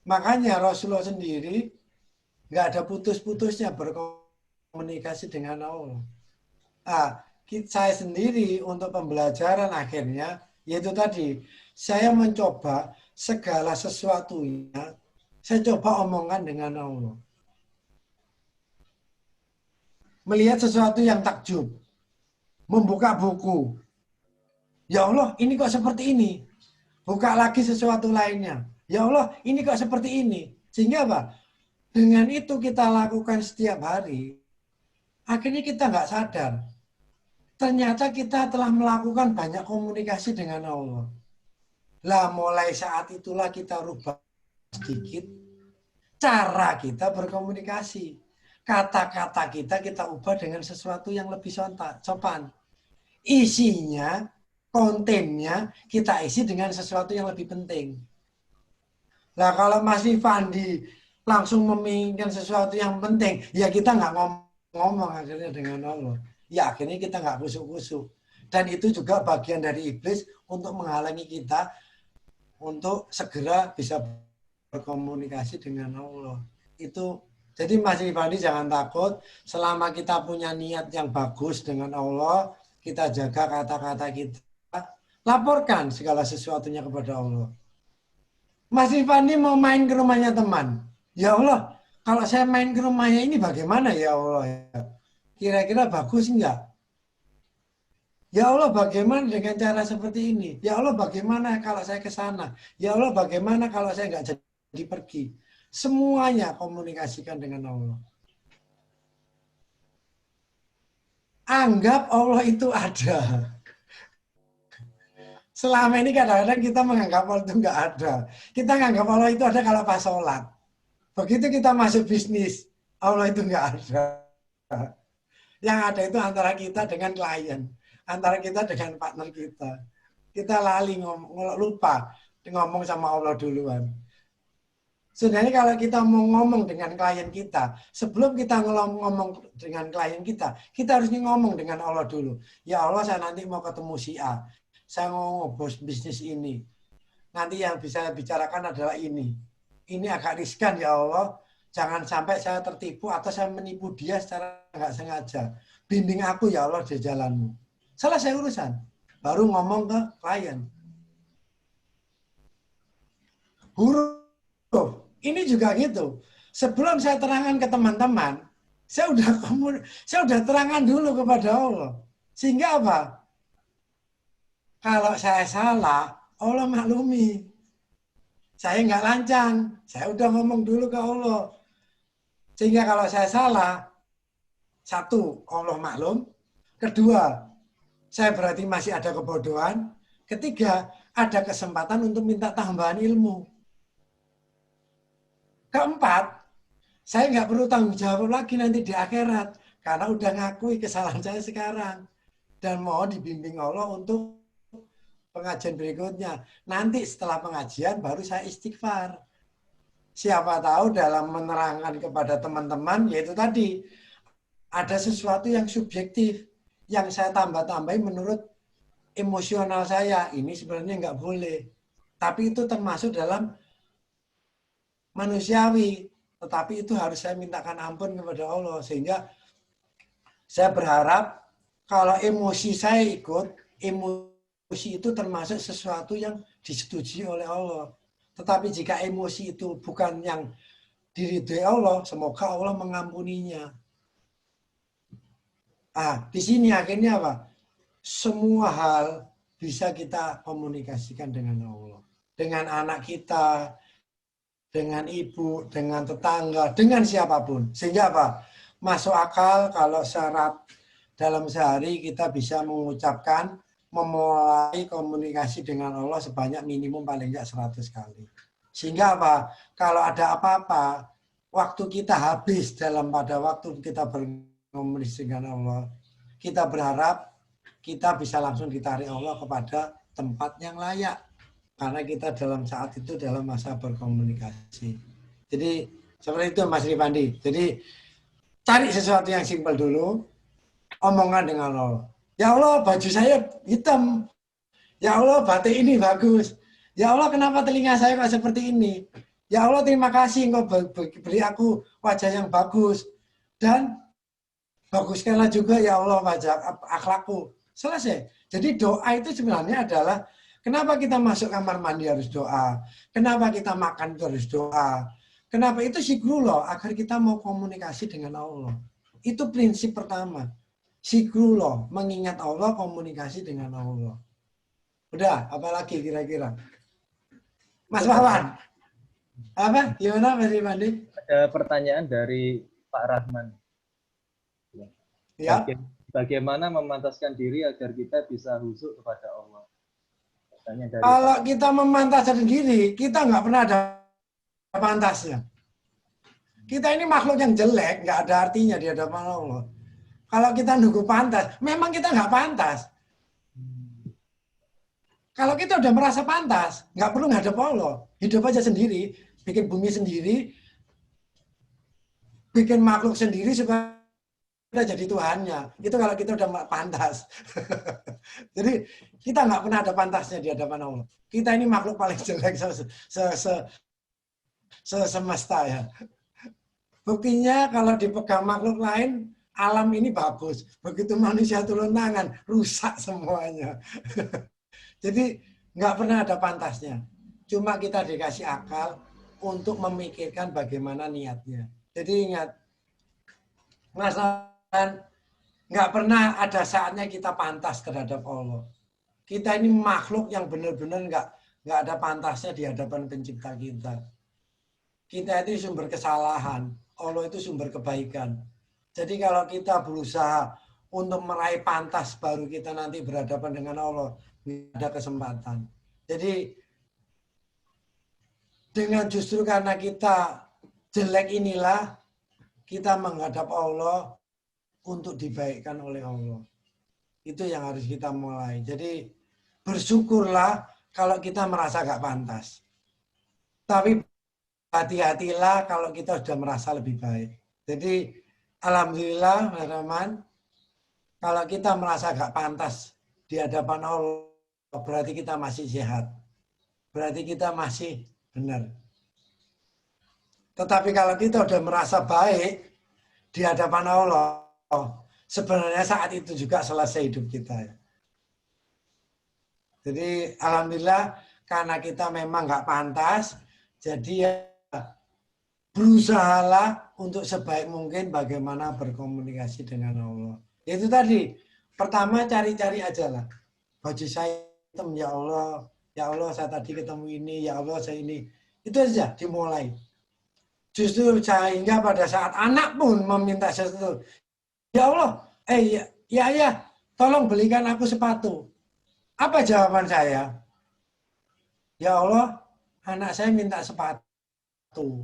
Makanya Rasulullah sendiri nggak ada putus-putusnya berkomunikasi dengan Allah. Saya sendiri untuk pembelajaran akhirnya, yaitu tadi, saya mencoba segala sesuatunya, saya coba omongkan dengan Allah. Melihat sesuatu yang takjub, membuka buku. Ya Allah, ini kok seperti ini. Buka lagi sesuatu lainnya. Ya Allah, ini kok seperti ini. Sehingga apa? Dengan itu kita lakukan setiap hari, akhirnya kita nggak sadar. Ternyata kita telah melakukan banyak komunikasi dengan Allah. Lah mulai saat itulah kita rubah sedikit cara kita berkomunikasi. Kata-kata kita ubah dengan sesuatu yang lebih sopan. Isinya, kontennya kita isi dengan sesuatu yang lebih penting. Lah kalau Mas Fandi langsung menginginkan sesuatu yang penting, ya kita nggak ngomong akhirnya dengan Allah. Ya akhirnya kita nggak kusuk-kusuk. Dan itu juga bagian dari iblis untuk menghalangi kita untuk segera bisa berkomunikasi dengan Allah. Itu jadi Mas Fandi jangan takut, selama kita punya niat yang bagus dengan Allah, kita jaga kata-kata kita, laporkan segala sesuatunya kepada Allah. Mas Fandi mau main ke rumahnya teman. Ya Allah, kalau saya main ke rumahnya ini bagaimana ya Allah? Kira-kira bagus enggak? Ya Allah, bagaimana dengan cara seperti ini? Ya Allah, bagaimana kalau saya ke sana? Ya Allah, bagaimana kalau saya enggak jadi pergi? Semuanya komunikasikan dengan Allah. Anggap Allah itu ada. Selama ini kadang-kadang kita menganggap Allah itu enggak ada. Kita menganggap Allah itu ada kalau pas sholat. Begitu kita masuk bisnis, Allah itu enggak ada. Yang ada itu antara kita dengan klien, antara kita dengan partner kita. Kita lali lupa ngomong sama Allah duluan. Sebenarnya kalau kita mau ngomong dengan klien kita, sebelum kita ngomong dengan klien kita harus ngomong dengan Allah dulu. Ya Allah, saya nanti mau ketemu si A. Saya mau bos bisnis ini. Nanti yang bisa bicarakan adalah ini. Ini agak riskan ya Allah. Jangan sampai saya tertipu atau saya menipu dia secara nggak sengaja. Bimbing aku ya Allah di jalanmu. Selesai urusan. Baru ngomong ke klien. Huruf. Ini juga gitu. Sebelum saya terangkan ke teman-teman, saya udah terangkan dulu kepada Allah. Sehingga apa? Kalau saya salah, Allah maklumi. Saya nggak lancang. Saya udah ngomong dulu ke Allah. Sehingga kalau saya salah, satu, Allah maklum. Kedua, saya berarti masih ada kebodohan. Ketiga, ada kesempatan untuk minta tambahan ilmu. Keempat, saya nggak perlu tanggung jawab lagi nanti di akhirat. Karena udah ngakui kesalahan saya sekarang. Dan mau dibimbing Allah untuk pengajian berikutnya. Nanti setelah pengajian baru saya istighfar. Siapa tahu dalam menerangkan kepada teman-teman, yaitu tadi, ada sesuatu yang subjektif, yang saya tambah-tambahin menurut emosional saya. Ini sebenarnya nggak boleh. Tapi itu termasuk dalam manusiawi. Tetapi itu harus saya mintakan ampun kepada Allah. Sehingga saya berharap kalau emosi saya ikut, emosi itu termasuk sesuatu yang disetujui oleh Allah. Tetapi jika emosi itu bukan yang diridhoi Allah, semoga Allah mengampuninya. Di sini akhirnya apa? Semua hal bisa kita komunikasikan dengan Allah. Dengan anak kita, dengan ibu, dengan tetangga, dengan siapapun. Sehingga apa? Masuk akal kalau syarat dalam sehari kita bisa mengucapkan memulai komunikasi dengan Allah sebanyak minimum paling enggak 100 kali. Sehingga apa? Kalau ada apa-apa, waktu kita habis pada waktu kita berkomunikasi dengan Allah, kita berharap kita bisa langsung ditarik Allah kepada tempat yang layak. Karena kita dalam saat itu dalam masa berkomunikasi. Jadi seperti itu Mas Rifandi. Jadi cari sesuatu yang simpel dulu, omongan dengan Allah. Ya Allah, baju saya hitam. Ya Allah, batik ini bagus. Ya Allah, kenapa telinga saya kok seperti ini? Ya Allah, terima kasih engkau beri aku wajah yang bagus. Dan baguskanlah juga ya Allah wajah akhlakku. Selesai. Jadi doa itu sebenarnya adalah kenapa kita masuk kamar mandi harus doa. Kenapa kita makan itu harus doa. Kenapa itu zikrullah agar kita mau komunikasi dengan Allah. Itu prinsip pertama. Zikrullah, mengingat Allah, komunikasi dengan Allah. Udah, apalagi kira-kira? Mas Wawan. Apa? Gimana Mas Rifandi? Ada pertanyaan dari Pak Rahman. Ya. Bagaimana memantaskan diri agar kita bisa khusyuk kepada Allah? Dari kalau kita memantaskan diri, kita nggak pernah ada pantasnya. Kita ini makhluk yang jelek, nggak ada artinya di hadapan Allah. Kalau kita nunggu pantas, memang kita nggak pantas. Kalau kita udah merasa pantas, nggak perlu ngadep Allah. Hidup aja sendiri, bikin bumi sendiri, bikin makhluk sendiri supaya kita jadi Tuhannya. Itu kalau kita udah pantas. Jadi kita nggak pernah ada pantasnya di hadapan Allah. Kita ini makhluk paling jelek semesta ya. Buktinya kalau dipegang makhluk lain, alam ini bagus. Begitu manusia turun tangan, rusak semuanya. Jadi nggak pernah ada pantasnya. Cuma kita dikasih akal untuk memikirkan bagaimana niatnya. Jadi ingat, Mas, nggak pernah ada saatnya kita pantas terhadap Allah. Kita ini makhluk yang benar-benar nggak ada pantasnya di hadapan pencipta kita. Kita itu sumber kesalahan, Allah itu sumber kebaikan. Jadi kalau kita berusaha untuk meraih pantas, baru kita nanti berhadapan dengan Allah, ada kesempatan. Jadi dengan justru karena kita jelek inilah, kita menghadap Allah untuk dibaikkan oleh Allah. Itu yang harus kita mulai. Jadi bersyukurlah kalau kita merasa gak pantas. Tapi hati-hatilah kalau kita sudah merasa lebih baik. Jadi alhamdulillah, Mas Rahman, kalau kita merasa gak pantas di hadapan Allah, berarti kita masih sehat. Berarti kita masih benar. Tetapi kalau kita sudah merasa baik di hadapan Allah, sebenarnya saat itu juga selesai hidup kita. Jadi alhamdulillah karena kita memang nggak pantas, jadi ya berusahalah untuk sebaik mungkin bagaimana berkomunikasi dengan Allah. Itu tadi, pertama cari-cari aja lah. Baju saya hitam, ya Allah saya tadi ketemu ini, ya Allah saya ini. Itu aja dimulai. Justru sehingga pada saat anak pun meminta sesuatu, ya Allah, ya, tolong belikan aku sepatu. Apa jawaban saya? Ya Allah, anak saya minta sepatu.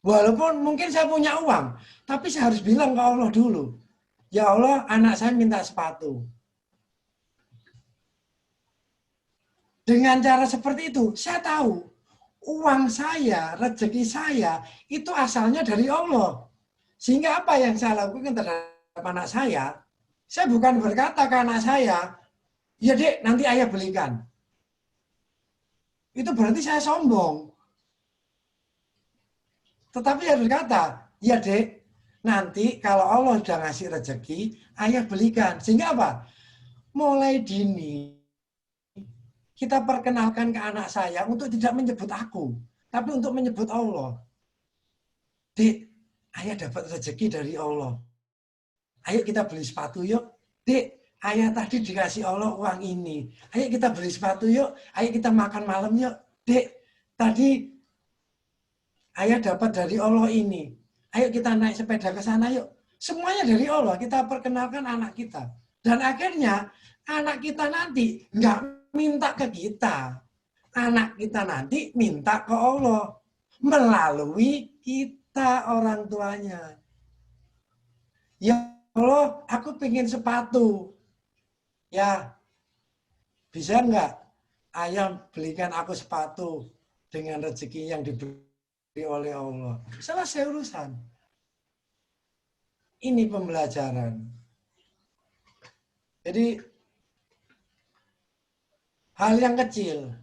Walaupun mungkin saya punya uang, tapi saya harus bilang ke Allah dulu. Ya Allah, anak saya minta sepatu. Dengan cara seperti itu, saya tahu uang saya, rezeki saya, itu asalnya dari Allah. Sehingga apa yang saya lakukan terhadap anak saya bukan berkata ke anak saya, ya dek, nanti ayah belikan. Itu berarti saya sombong. Tetapi saya berkata, ya dek, nanti kalau Allah sudah ngasih rezeki, ayah belikan. Sehingga apa? Mulai dini, kita perkenalkan ke anak saya untuk tidak menyebut aku, tapi untuk menyebut Allah. Dek, ayah dapat rezeki dari Allah. Ayo kita beli sepatu yuk. Dek, ayah tadi dikasih Allah uang ini. Ayo kita beli sepatu yuk. Ayo kita makan malam yuk. Dek, tadi ayah dapat dari Allah ini. Ayo kita naik sepeda ke sana yuk. Semuanya dari Allah. Kita perkenalkan anak kita. Dan akhirnya anak kita nanti nggak minta ke kita. Anak kita nanti minta ke Allah. Melalui kita orang tuanya. Ya Allah, aku pengen sepatu. Ya, bisa nggak? Ayah belikan aku sepatu dengan rezeki yang diberi oleh Allah. Selesai urusan. Ini pembelajaran. Jadi hal yang kecil,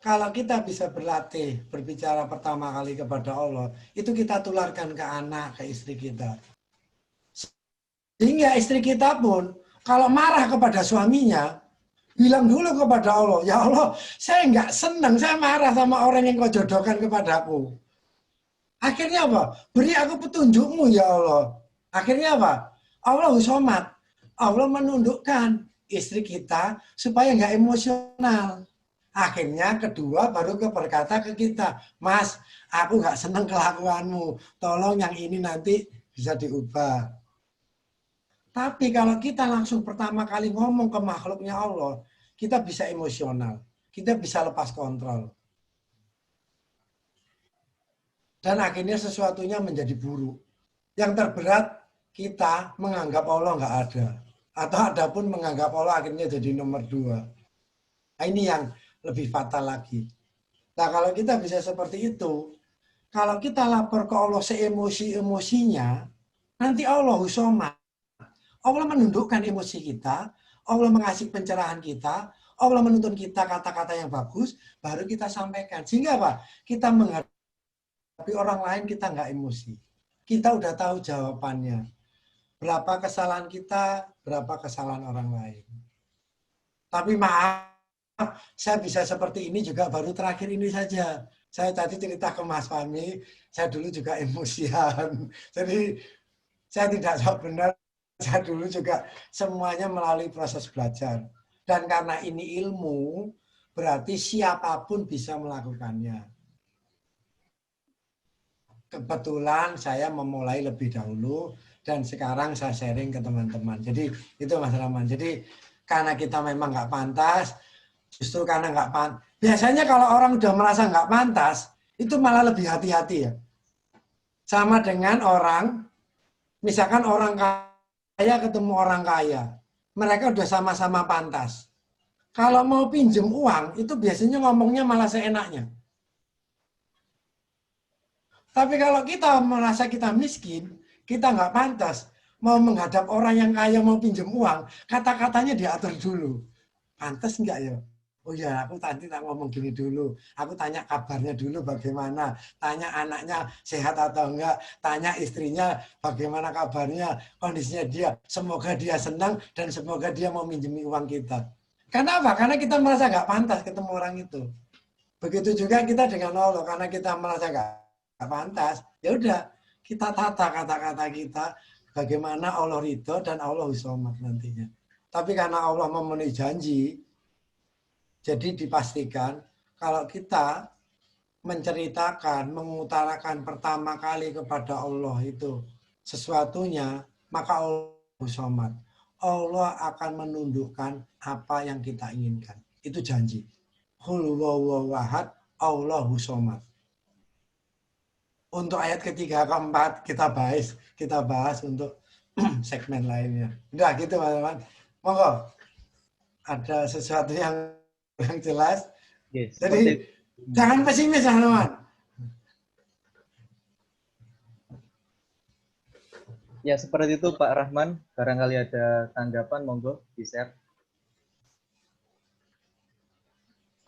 kalau kita bisa berlatih berbicara pertama kali kepada Allah, itu kita tularkan ke anak, ke istri kita. Sehingga istri kita pun kalau marah kepada suaminya, bilang dulu kepada Allah, ya Allah, saya nggak senang, saya marah sama orang yang kau jodohkan kepadaku. Akhirnya apa? Beri aku petunjukmu ya Allah. Akhirnya apa? Allahu Somad. Allah menundukkan istri kita supaya nggak emosional. Akhirnya kedua baru berkata ke kita, Mas, aku nggak senang kelakuanmu. Tolong yang ini nanti bisa diubah. Tapi kalau kita langsung pertama kali ngomong ke makhluknya Allah, kita bisa emosional. Kita bisa lepas kontrol. Dan akhirnya sesuatunya menjadi buruk. Yang terberat, kita menganggap Allah nggak ada. Atau ada pun menganggap Allah akhirnya jadi nomor 2. Nah, ini yang lebih fatal lagi. Nah, kalau kita bisa seperti itu, kalau kita lapor ke Allah seemosi-emosinya, nanti Allah Somad. Allah menundukkan emosi kita, Allah mengasih pencerahan kita, Allah menuntun kita kata-kata yang bagus, baru kita sampaikan. Sehingga apa? Kita menghadapi orang lain, kita nggak emosi. Kita udah tahu jawabannya. Berapa kesalahan kita, berapa kesalahan orang lain. Tapi maaf, saya bisa seperti ini juga baru terakhir ini saja. Saya tadi cerita ke Mas Fahmi, saya dulu juga emosian. Jadi saya tidak jawab benar, saya dulu juga semuanya melalui proses belajar. Dan karena ini ilmu, berarti siapapun bisa melakukannya. Kebetulan saya memulai lebih dahulu, dan sekarang saya sharing ke teman-teman. Jadi itu Mas Rahman. Jadi karena kita memang nggak pantas, justru karena nggak pantas. Biasanya kalau orang udah merasa nggak pantas, itu malah lebih hati-hati ya. Sama dengan orang, misalkan orang kaya ketemu orang kaya. Mereka udah sama-sama pantas. Kalau mau pinjem uang, itu biasanya ngomongnya malah seenaknya. Tapi kalau kita merasa kita miskin, kita nggak pantas, mau menghadap orang yang kaya mau pinjem uang, kata-katanya diatur dulu. Pantas nggak ya? Oh ya, aku tadi tak ngomong gini dulu. Aku tanya kabarnya dulu bagaimana. Tanya anaknya sehat atau enggak. Tanya istrinya bagaimana kabarnya, kondisinya dia. Semoga dia senang dan semoga dia mau minjemi uang kita. Karena apa? Karena kita merasa nggak pantas ketemu orang itu. Begitu juga kita dengan Allah. Karena kita merasa nggak pantas, ya udah kita tata kata-kata kita bagaimana Allah ridho dan Allah Somad nantinya. Tapi karena Allah memenuhi janji, jadi dipastikan kalau kita menceritakan, mengutarakan pertama kali kepada Allah itu sesuatunya, maka Allah Somad. Allah akan menundukkan apa yang kita inginkan. Itu janji. Qul huwallahu ahad, Allahu Somad. Untuk ayat ketiga, keempat kita bahas untuk segmen lainnya. Udah gitu teman-teman. Monggo. Ada sesuatu yang jelas. Yes, Jadi jangan pesimis teman-teman. Ya seperti itu Pak Rahman. Barangkali ada tanggapan, monggo di-share.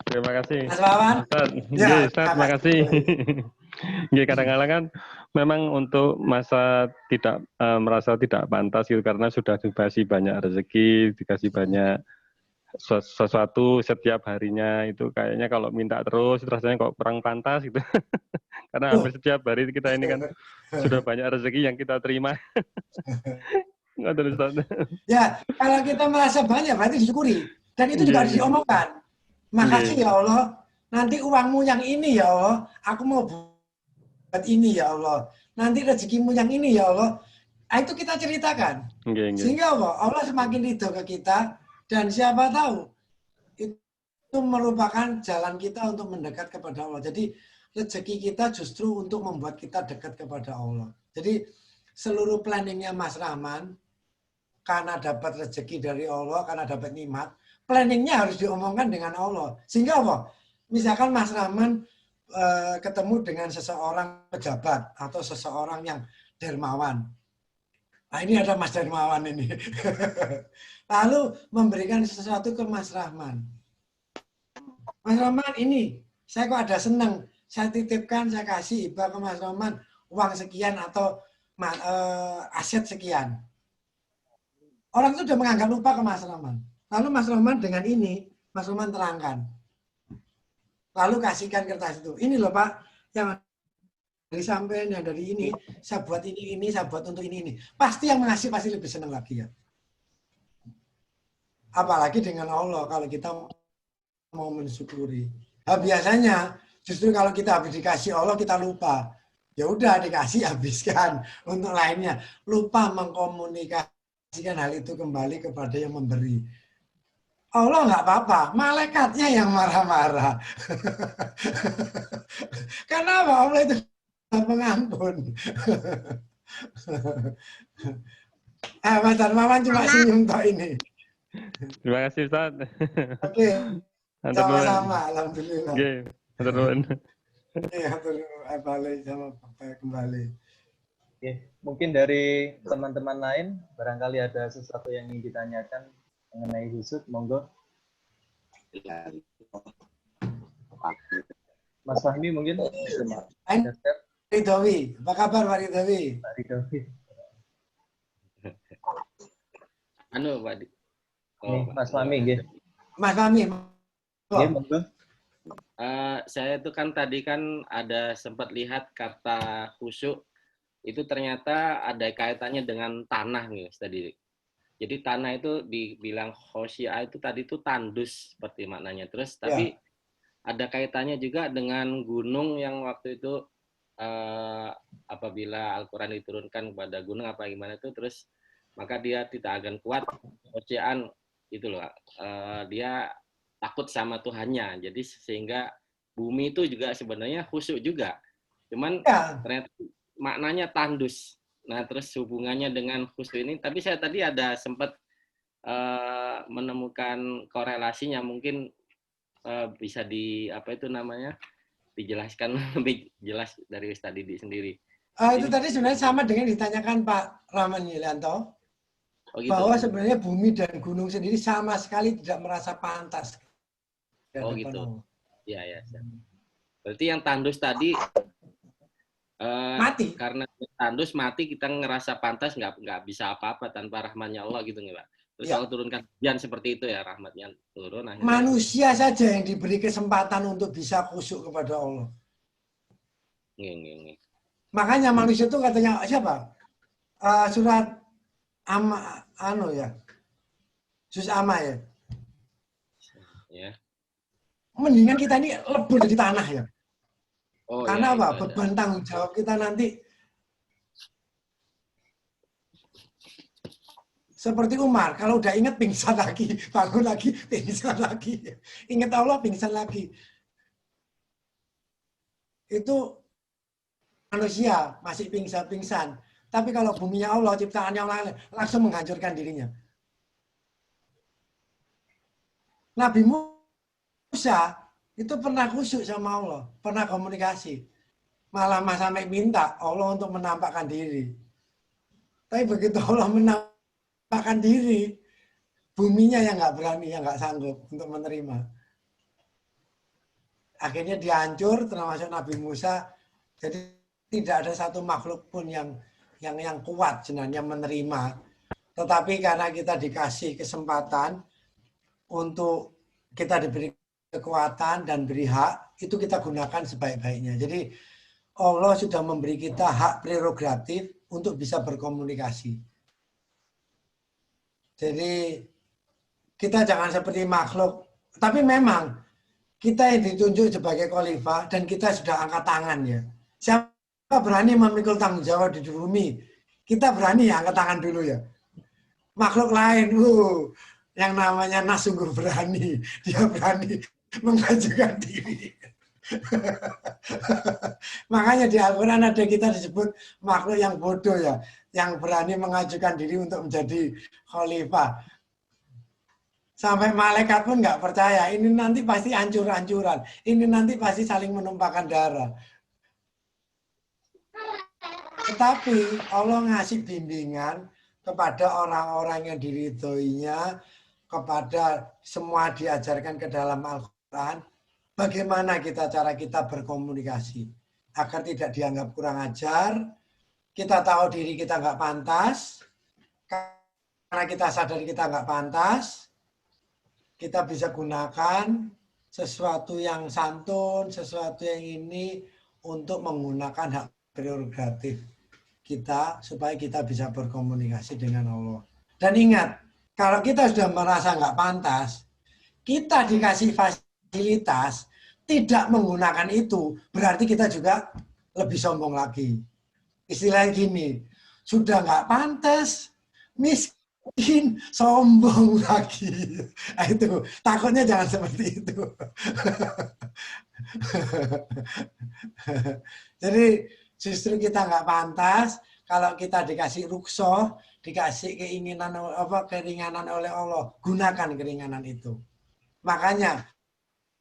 Terima kasih. Mas Wawan. Ya, Ustaz, terima kasih. Ya, kadang-kadang kan memang untuk masa tidak merasa tidak pantas gitu karena sudah dikasih banyak rezeki, dikasih banyak sesuatu setiap harinya, itu kayaknya kalau minta terus rasanya kok kurang pantas gitu. Karena hampir setiap hari kita ini kan sudah banyak rezeki yang kita terima. Ya, kalau kita merasa banyak berarti disyukuri. Dan itu juga harus diomongkan. Makasih ya Allah, nanti uangmu yang ini ya Allah, aku mau buat ini ya Allah. Nanti rezekimu yang ini ya Allah, Itu kita ceritakan. Nggih, nggih. Sehingga apa? Allah semakin ridho ke kita, dan siapa tahu itu merupakan jalan kita untuk mendekat kepada Allah. Jadi rezeki kita justru untuk membuat kita dekat kepada Allah. Jadi seluruh planningnya Mas Rahman, karena dapat rezeki dari Allah, karena dapat nikmat, planningnya harus diomongkan dengan Allah. Sehingga apa? Misalkan Mas Rahman ketemu dengan seseorang pejabat atau seseorang yang dermawan. Nah, ini ada Mas Dermawan ini. Lalu memberikan sesuatu ke Mas Rahman. Mas Rahman, ini saya kok ada senang. Saya titipkan, saya kasih hibah ke Mas Rahman uang sekian atau aset sekian. Orang itu sudah menganggap lupa ke Mas Rahman. Lalu Mas Rahman dengan ini, Mas Rahman terangkan. Lalu kasihkan kertas itu. Ini loh Pak, yang dari sampean, yang dari ini, saya buat ini, saya buat untuk ini. Pasti yang mengasih pasti lebih senang lagi ya. Apalagi dengan Allah, kalau kita mau mensyukuri. Nah, biasanya justru kalau kita habis dikasih Allah, kita lupa. Ya udah dikasih, habiskan untuk lainnya. Lupa mengkomunikasikan hal itu kembali kepada yang memberi. Allah nggak apa-apa, malaikatnya yang marah-marah. Karena apa? Allah itu pengampun. Mas Darmawan cuma senyum toh ini. Terima kasih Ustaz. Oke, sama-sama, alhamdulillah. Oke, matur nuwun. Iya, balik sama kembali. Oke, mungkin dari teman-teman lain, barangkali ada sesuatu yang ingin ditanyakan mengenai Husud, monggo. Mas Fahmi mungkin? Ridawi, apa kabar Pak Ridawi? Pak Ridawi. Anu Pak. Mas Fahmi, nggih. Mas Fahmi. Nggih, monggo. Saya itu kan tadi kan ada sempat lihat kata khusyuk itu ternyata ada kaitannya dengan tanah nih tadi. Jadi tanah itu dibilang khosyiah itu tadi itu tandus seperti maknanya. Terus tapi ada kaitannya juga dengan gunung yang waktu itu apabila Al-Quran diturunkan kepada gunung apa gimana itu, terus maka dia tidak akan kuat khosyian itu loh. Dia takut sama Tuhannya. Jadi sehingga bumi itu juga sebenarnya khusyuk juga. Cuman ternyata maknanya tandus. Nah, terus hubungannya dengan khusyuk ini, tapi saya tadi ada sempat menemukan korelasinya, mungkin bisa dijelaskan lebih jelas dari Ustaz Didi sendiri. Itu tadi sebenarnya sama dengan ditanyakan Pak Rahman Yulianto, gitu. Bahwa sebenarnya bumi dan gunung sendiri sama sekali tidak merasa pantas. Oh gitu. Iya. Berarti yang tandus tadi mati. Karena tandus mati, kita ngerasa pantas nggak bisa apa-apa tanpa rahmatnya Allah gitu nggak Pak? Terus Allah turunkan hujan seperti itu ya, rahmatnya turun. Akhirnya manusia saja yang diberi kesempatan untuk bisa khusyuk kepada Allah. Makanya manusia itu katanya siapa? Surat Juz Amma ya. Mendingan kita ini lebur di tanah ya. Karena apa? Beban tanggung jawab kita nanti seperti Umar, kalau udah ingat pingsan lagi, bangun lagi, pingsan lagi. Ingat Allah, pingsan lagi. Itu manusia masih pingsan-pingsan. Tapi kalau buminya Allah, ciptaannya Allah, langsung menghancurkan dirinya. Nabi Musa itu pernah khusyuk sama Allah, pernah komunikasi. Malah sampai minta Allah untuk menampakkan diri. Tapi begitu Allah menampakkan diri, buminya yang nggak berani, yang nggak sanggup untuk menerima. Akhirnya dihancur, termasuk Nabi Musa. Jadi tidak ada satu makhluk pun yang kuat sebenarnya menerima. Tetapi karena kita dikasih kesempatan untuk kita diberi kekuatan dan beri hak, itu kita gunakan sebaik-baiknya. Jadi Allah sudah memberi kita hak prerogatif untuk bisa berkomunikasi. Jadi kita jangan seperti makhluk, tapi memang kita yang ditunjuk sebagai khalifah dan kita sudah angkat tangan ya. Siapa berani memikul tanggung jawab di bumi? Kita berani ya angkat tangan dulu ya. Makhluk lain, yang namanya nas sungguh berani. Dia berani mengajukan diri. Makanya di Al-Quran ada kita disebut makhluk yang bodoh ya, yang berani mengajukan diri untuk menjadi khalifah. Sampai malaikat pun nggak percaya, ini nanti pasti hancur-hancuran, ini nanti pasti saling menumpahkan darah. Tetapi Allah ngasih bimbingan kepada orang-orang yang diridhoinya, kepada semua diajarkan ke dalam Al-Quran, bagaimana cara kita berkomunikasi agar tidak dianggap kurang ajar, kita tahu diri kita nggak pantas, karena kita sadar kita nggak pantas, kita bisa gunakan sesuatu yang santun, sesuatu yang ini untuk menggunakan hak prerogatif kita supaya kita bisa berkomunikasi dengan Allah. Dan ingat, kalau kita sudah merasa nggak pantas, kita dikasih fasilitas, tidak menggunakan itu, berarti kita juga lebih sombong lagi. Istilahnya gini, sudah nggak pantas, miskin, sombong lagi. Nah, itu takutnya jangan seperti itu. Jadi justru kita nggak pantas kalau kita dikasih ruksoh, dikasih keringanan oleh Allah, gunakan keringanan itu. Makanya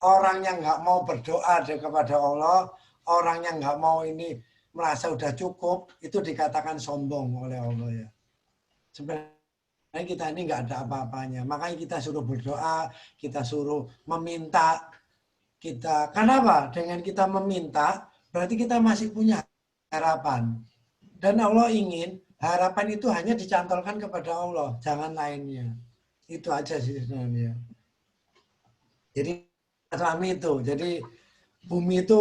orang yang nggak mau berdoa kepada Allah, orang yang nggak mau ini merasa udah cukup, itu dikatakan sombong oleh Allah ya. Sebenarnya kita ini nggak ada apa-apanya. Makanya kita suruh berdoa, kita suruh meminta. Kenapa? Dengan kita meminta, berarti kita masih punya harapan. Dan Allah ingin harapan itu hanya dicantolkan kepada Allah, jangan lainnya. Itu aja sih sebenarnya. Jadi Islami itu, jadi bumi itu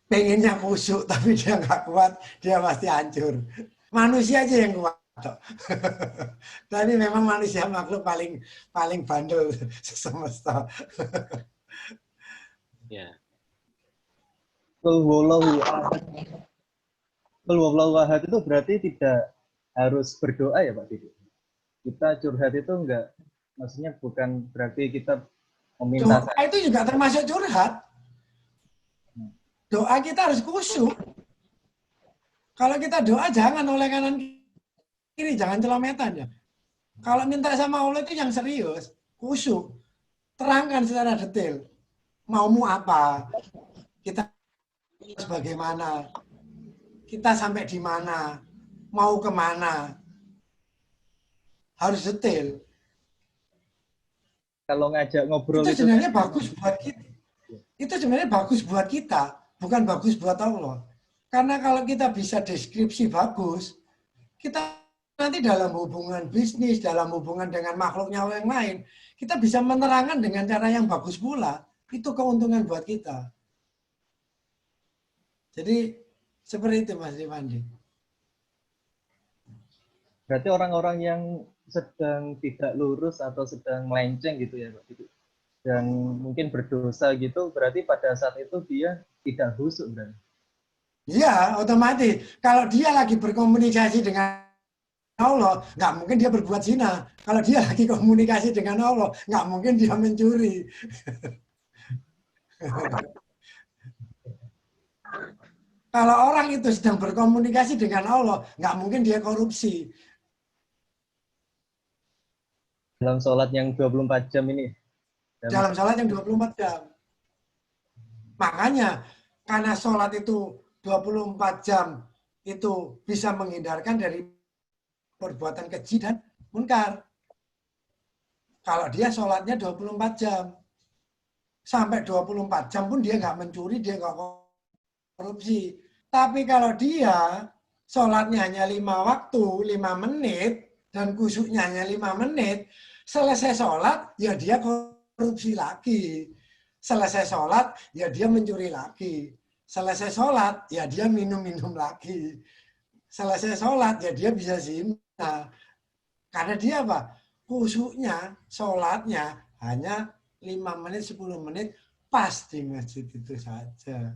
pengennya khusyuk, tapi dia nggak kuat, dia pasti hancur. Manusia aja yang kuat. Tapi memang manusia makhluk paling bandel semesta. Ya. Qul huwallahu ahad itu berarti tidak harus berdoa ya Pak Didi? Kita curhat itu enggak, maksudnya bukan berarti kita meminta. Doa itu juga termasuk curhat. Doa kita harus khusyuk. Kalau kita doa jangan oleh kanan kiri, jangan celometan ya. Kalau minta sama Allah itu yang serius, khusyuk. Terangkan secara detail. Maumu apa? Kita bagaimana? Kita sampai di mana? Mau kemana? Harus detail. Kalau ngajak ngobrol itu sebenarnya bagus buat kita. Itu sebenarnya bagus buat kita, bukan bagus buat Allah. Karena kalau kita bisa deskripsi bagus, kita nanti dalam hubungan bisnis, dalam hubungan dengan makhluknya yang lain, kita bisa menerangkan dengan cara yang bagus pula. Itu keuntungan buat kita. Jadi seperti itu Mas Rifandi. Berarti orang-orang yang sedang tidak lurus atau sedang melenceng gitu ya Pak, dan mungkin berdosa gitu, berarti pada saat itu dia tidak khusyuk berarti. Iya, otomatis. Kalau dia lagi berkomunikasi dengan Allah, nggak mungkin dia berbuat zina. Kalau dia lagi komunikasi dengan Allah, nggak mungkin dia mencuri. Kalau orang itu sedang berkomunikasi dengan Allah, nggak mungkin dia korupsi. Dalam sholat yang 24 jam ini. Dalam sholat yang 24 jam. Makanya, karena sholat itu 24 jam, itu bisa menghindarkan dari perbuatan keji dan munkar. Kalau dia sholatnya 24 jam. Sampai 24 jam pun dia nggak mencuri, dia nggak korupsi. Tapi kalau dia sholatnya hanya 5 waktu, 5 menit, dan khusyuknya hanya 5 menit, selesai sholat, ya dia korupsi lagi. Selesai sholat, ya dia mencuri lagi. Selesai sholat, ya dia minum-minum lagi. Selesai sholat, ya dia bisa zina. Karena dia apa? Khusyuknya, sholatnya hanya 5 menit, 10 menit, pas di masjid itu saja.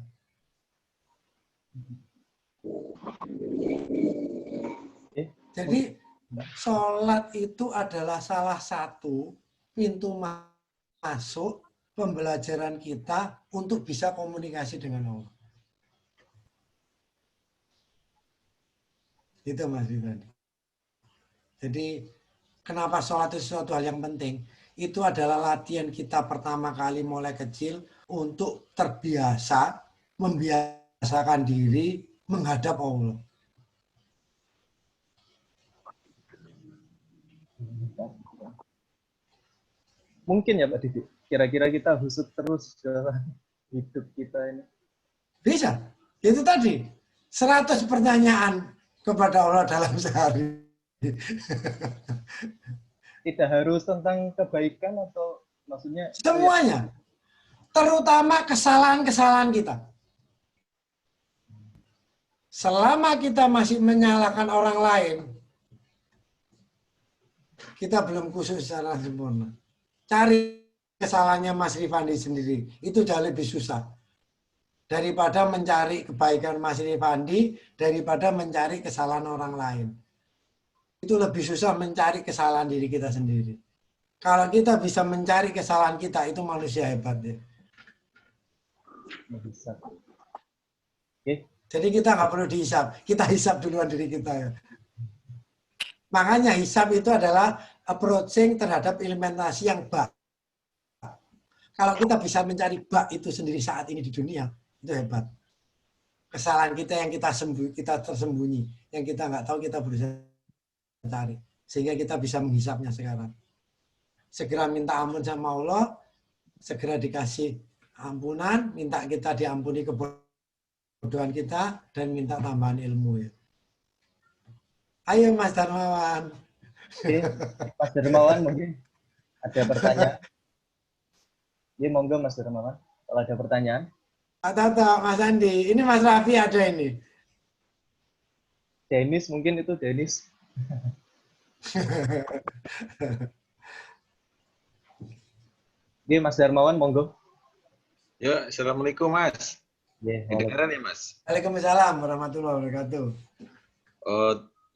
Jadi sholat itu adalah salah satu pintu masuk pembelajaran kita untuk bisa komunikasi dengan Allah. Itu Mas Rifani. Jadi kenapa sholat itu sesuatu hal yang penting? Itu adalah latihan kita pertama kali mulai kecil untuk terbiasa, membiasakan diri menghadap Allah. Mungkin ya Pak Didi, kira-kira kita husuk terus dalam hidup kita ini. Bisa. Itu tadi 100 pertanyaan kepada Allah dalam sehari. Tidak harus tentang kebaikan atau maksudnya Semuanya. Terutama kesalahan-kesalahan kita. Selama kita masih menyalahkan orang lain, kita belum khusus secara sempurna. Cari kesalahannya Mas Rifandi sendiri. Itu jauh lebih susah. Daripada mencari kebaikan Mas Rifandi, daripada mencari kesalahan orang lain. Itu lebih susah mencari kesalahan diri kita sendiri. Kalau kita bisa mencari kesalahan kita, itu manusia hebat ya. bisa. Oke. Jadi kita nggak perlu dihisap. Kita hisap duluan diri kita ya. Makanya hisap itu adalah approaching terhadap implementasi yang bak. Kalau kita bisa mencari bak itu sendiri saat ini di dunia, itu hebat. Kesalahan kita yang kita tersembunyi, yang kita nggak tahu, kita berusaha cari. Sehingga kita bisa menghisapnya sekarang. Segera minta ampun sama Allah, segera dikasih ampunan, minta kita diampuni kebodohan kita, dan minta tambahan ilmu ya. Ayo Mas Darmawan. Oke, Mas Darmawan mungkin ada pertanyaan. Ya, monggo Mas Darmawan. Kalau ada pertanyaan. Atau Mas Andi, ini Mas Raffi ada ini. Dennis mungkin itu Dennis. Oke, Mas Darmawan monggo. Ya, assalamualaikum Mas. Ya, Kedengaran ya Mas? Waalaikumsalam warahmatullahi wabarakatuh.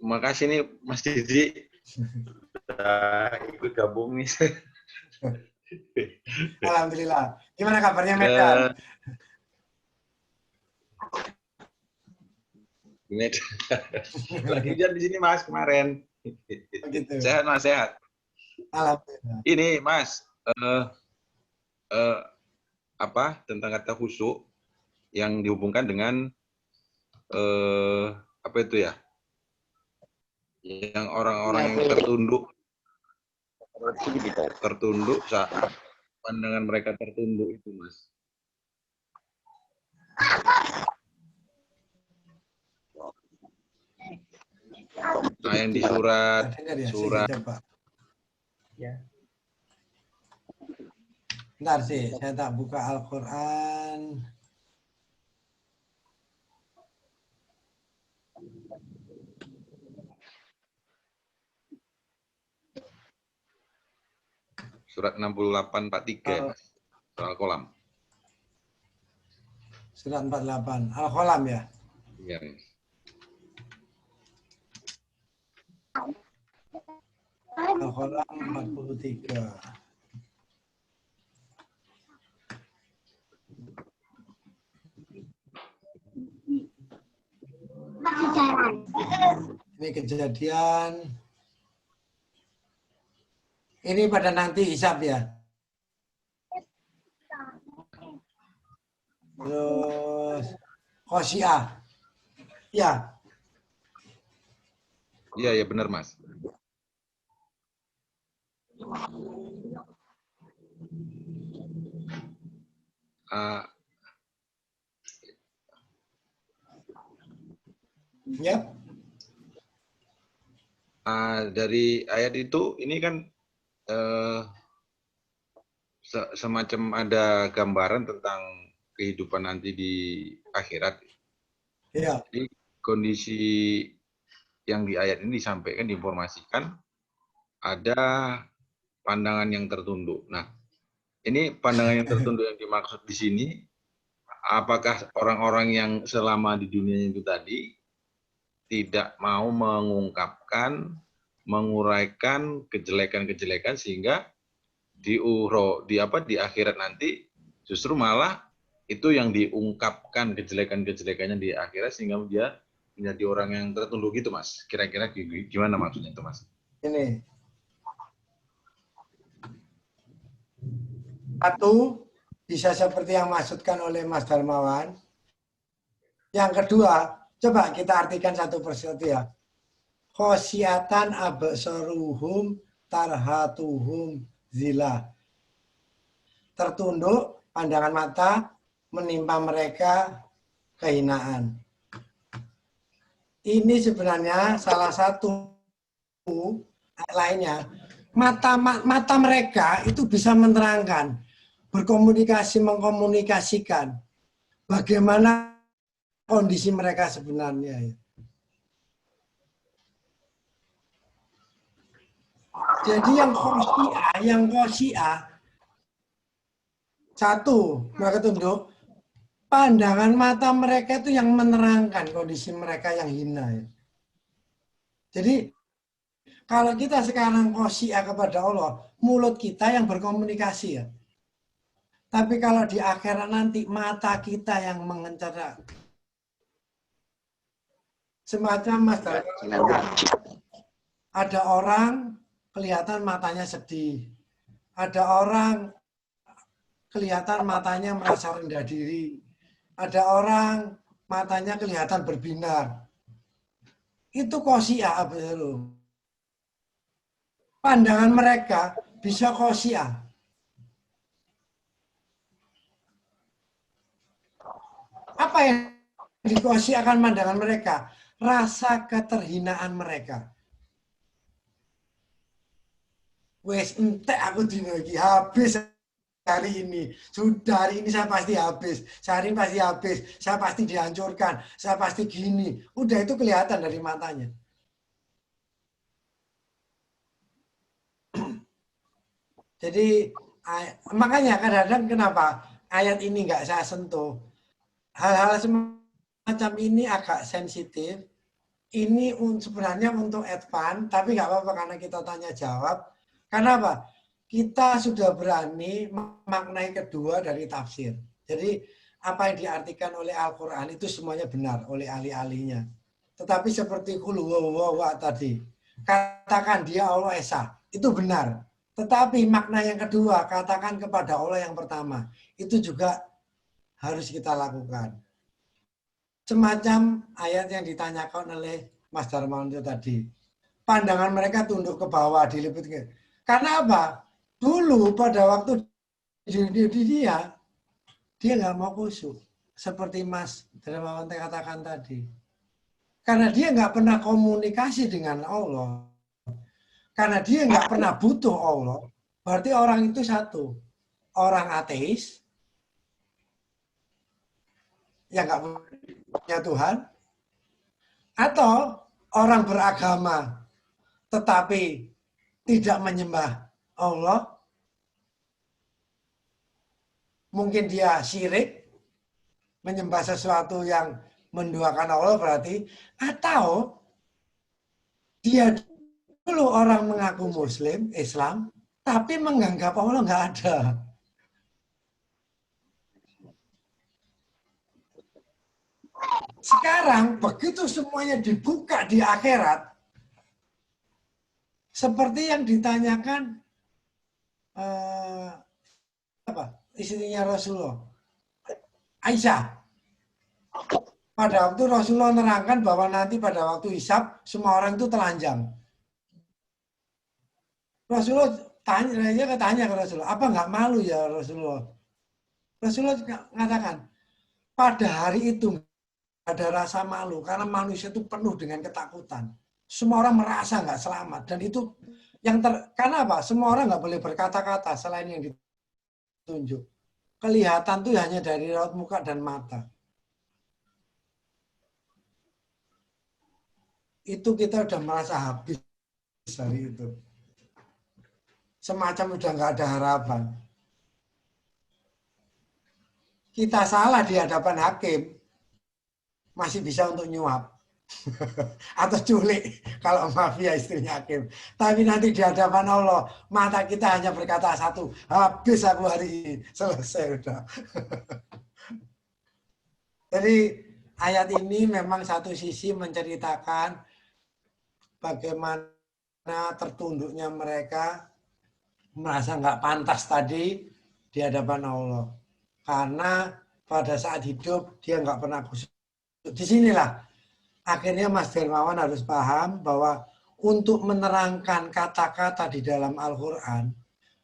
Terima kasih nih Mas Didi. Ikut gabung nih. Alhamdulillah. Gimana kabarnya Medan? Lagi hujan di sini Mas kemarin. Begitu. Sehat Mas, sehat. Alhamdulillah. Ini Mas, tentang kata khusyuk yang dihubungkan dengan apa itu ya? Yang orang-orang yang tertunduk saat pandangan mereka tertunduk itu Mas. Nah, yang di surat Ya. Bentar sih, saya tak buka Al-Quran. Surat 6843 Al-Qalam. Surat 48 Al-Qalam ya. Iya. Al-Qalam 43. Ini kejadian. Ini pada nanti hisab ya. Terus Khosyiah. Ya. Iya, ya benar Mas. Ya. Dari ayat itu, ini kan semacam ada gambaran tentang kehidupan nanti di akhirat. Ya. Jadi kondisi yang di ayat ini disampaikan, diinformasikan ada pandangan yang tertunduk. Nah, ini pandangan yang tertunduk yang dimaksud di sini, apakah orang-orang yang selama di dunia itu tadi tidak mau mengungkapkan, menguraikan kejelekan-kejelekan sehingga di akhirat nanti justru malah itu yang diungkapkan kejelekan-kejelekannya di akhirat sehingga dia menjadi orang yang tertunduk gitu, Mas. Kira-kira gimana maksudnya itu, Mas? Ini. Satu, bisa seperti yang maksudkan oleh Mas Darmawan. Yang kedua, coba kita artikan satu persatu ya. Khosiatan absaruhum tarhatuhum zila. Tertunduk pandangan mata menimpa mereka kehinaan. Ini sebenarnya salah satu lainnya. Mata mereka itu bisa menerangkan, berkomunikasi, mengkomunikasikan bagaimana kondisi mereka sebenarnya. Jadi yang khosiah, satu, mereka tunduk, pandangan mata mereka itu yang menerangkan kondisi mereka yang hina. Jadi kalau kita sekarang khosiah kepada Allah, mulut kita yang berkomunikasi ya. Tapi kalau di akhirat nanti mata kita yang mengencara. Semacam Mas Darmawan, ada orang kelihatan matanya sedih. Ada orang kelihatan matanya merasa rendah diri. Ada orang matanya kelihatan berbinar. Itu khosiah betul. Pandangan mereka bisa khosiah. Apa yang dikhosiahkan pandangan mereka? Rasa keterhinaan mereka. Wes entek aku dino iki habis hari ini. Sudah hari ini saya pasti habis. Sehari ini pasti habis. Saya pasti dihancurkan. Saya pasti gini. Udah itu kelihatan dari matanya. Jadi makanya kadang-kadang kenapa ayat ini nggak saya sentuh. Hal-hal semacam ini agak sensitif. Ini sebenarnya untuk advance, tapi nggak apa-apa karena kita tanya jawab. Karena apa? Kita sudah berani memaknai kedua dari tafsir. Jadi apa yang diartikan oleh Al-Quran itu semuanya benar oleh ahli-ahlinya. Tetapi seperti qul huwallahu tadi, katakan dia Allah Esa, itu benar. Tetapi makna yang kedua, katakan kepada Allah yang pertama, itu juga harus kita lakukan. Semacam ayat yang ditanyakan oleh Mas Darmawan itu tadi. Pandangan mereka tunduk ke bawah, diliput ke. Karena apa? Dulu pada waktu dia nggak mau khusyuk. Seperti Mas Darmawan katakan tadi. Karena dia nggak pernah komunikasi dengan Allah. Karena dia nggak pernah butuh Allah. Berarti orang itu satu. Orang ateis. Yang nggak punya Tuhan. Atau orang beragama. Tetapi tidak menyembah Allah. Mungkin dia syirik. Menyembah sesuatu yang menduakan Allah berarti. Atau dia dulu orang mengaku Muslim, Islam, tapi menganggap Allah nggak ada. Sekarang begitu semuanya dibuka di akhirat, seperti yang ditanyakan istrinya Rasulullah, Aisyah. Pada waktu Rasulullah menerangkan bahwa nanti pada waktu hisab semua orang itu telanjang. Rasulullah tanya ke Rasulullah, apa nggak malu ya Rasulullah? Rasulullah mengatakan, pada hari itu ada rasa malu karena manusia itu penuh dengan ketakutan. Semua orang merasa nggak selamat dan itu karena apa? Semua orang nggak boleh berkata-kata selain yang ditunjuk. Kelihatan tuh hanya dari raut muka dan mata. Itu kita udah merasa habis hari itu. Semacam udah nggak ada harapan. Kita salah di hadapan hakim, masih bisa untuk nyuap. Atau culik kalau mafia istrinya hakim. Tapi nanti di hadapan Allah, mata kita hanya berkata satu, habis aku hari ini, selesai udah. Jadi ayat ini memang satu sisi menceritakan bagaimana tertunduknya mereka merasa nggak pantas tadi di hadapan Allah. Karena pada saat hidup dia nggak pernah khusyuk. Disinilah akhirnya Mas Dermawan harus paham bahwa untuk menerangkan kata-kata di dalam Al-Quran,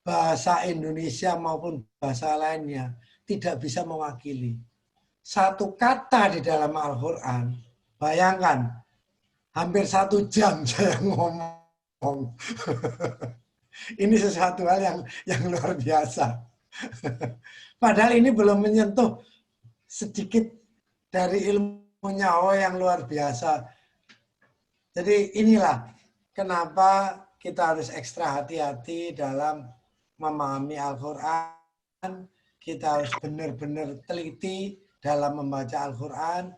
bahasa Indonesia maupun bahasa lainnya tidak bisa mewakili. Satu kata di dalam Al-Quran, bayangkan, hampir 1 jam saya ngomong. Ini sesuatu hal yang luar biasa. Padahal ini belum menyentuh sedikit dari ilmu nyawa yang luar biasa. Jadi inilah kenapa kita harus ekstra hati-hati dalam memahami Al-Quran. Kita harus benar-benar teliti dalam membaca Al-Quran.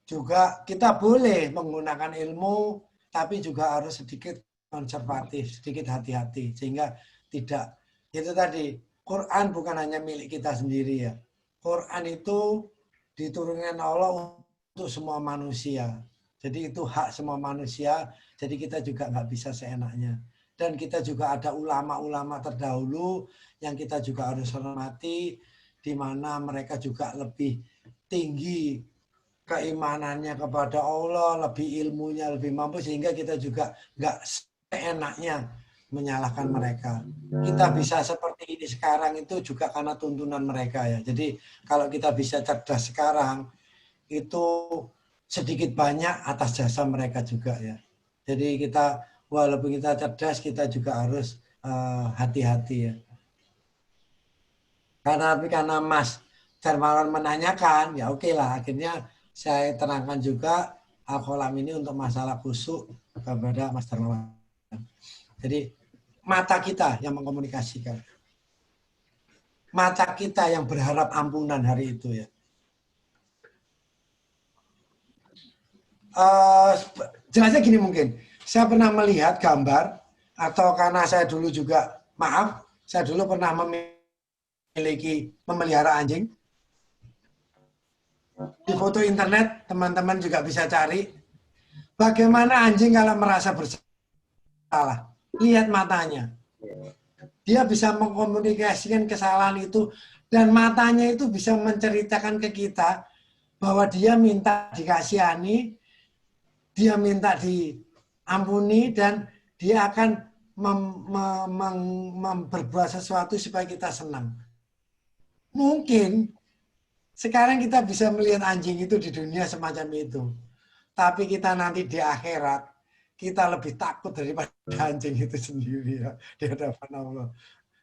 Juga kita boleh menggunakan ilmu, tapi juga harus sedikit konservatif, sedikit hati-hati. Sehingga tidak, itu tadi, Quran bukan hanya milik kita sendiri ya. Quran itu diturunkan Allah untuk semua manusia. Jadi itu hak semua manusia, jadi kita juga nggak bisa seenaknya. Dan kita juga ada ulama-ulama terdahulu yang kita juga harus hormati, di mana mereka juga lebih tinggi keimanannya kepada Allah, lebih ilmunya, lebih mampu, sehingga kita juga nggak seenaknya menyalahkan mereka. Kita bisa seperti ini sekarang itu juga karena tuntunan mereka ya. Jadi kalau kita bisa cerdas sekarang, itu sedikit banyak atas jasa mereka juga ya. Jadi kita walaupun kita cerdas, kita juga harus hati-hati ya. Karena Mas Dermawan menanyakan, ya oke lah, akhirnya saya terangkan juga Al-Qalam ini untuk masalah khusyuk kepada Mas Dermawan. Jadi mata kita yang mengkomunikasikan. Mata kita yang berharap ampunan hari itu ya. Jelasnya gini mungkin. Saya pernah melihat gambar, atau karena saya dulu juga, maaf, saya dulu pernah memelihara anjing. Di foto internet, teman-teman juga bisa cari. Bagaimana anjing kalau merasa bersalah. Lihat matanya. Dia bisa mengkomunikasikan kesalahan itu, dan matanya itu bisa menceritakan ke kita bahwa dia minta dikasihani, dia minta diampuni, dan dia akan berbuat sesuatu supaya kita senang. Mungkin sekarang kita bisa melihat anjing itu di dunia semacam itu. Tapi kita nanti di akhirat, kita lebih takut daripada anjing itu sendiri ya, di hadapan Allah.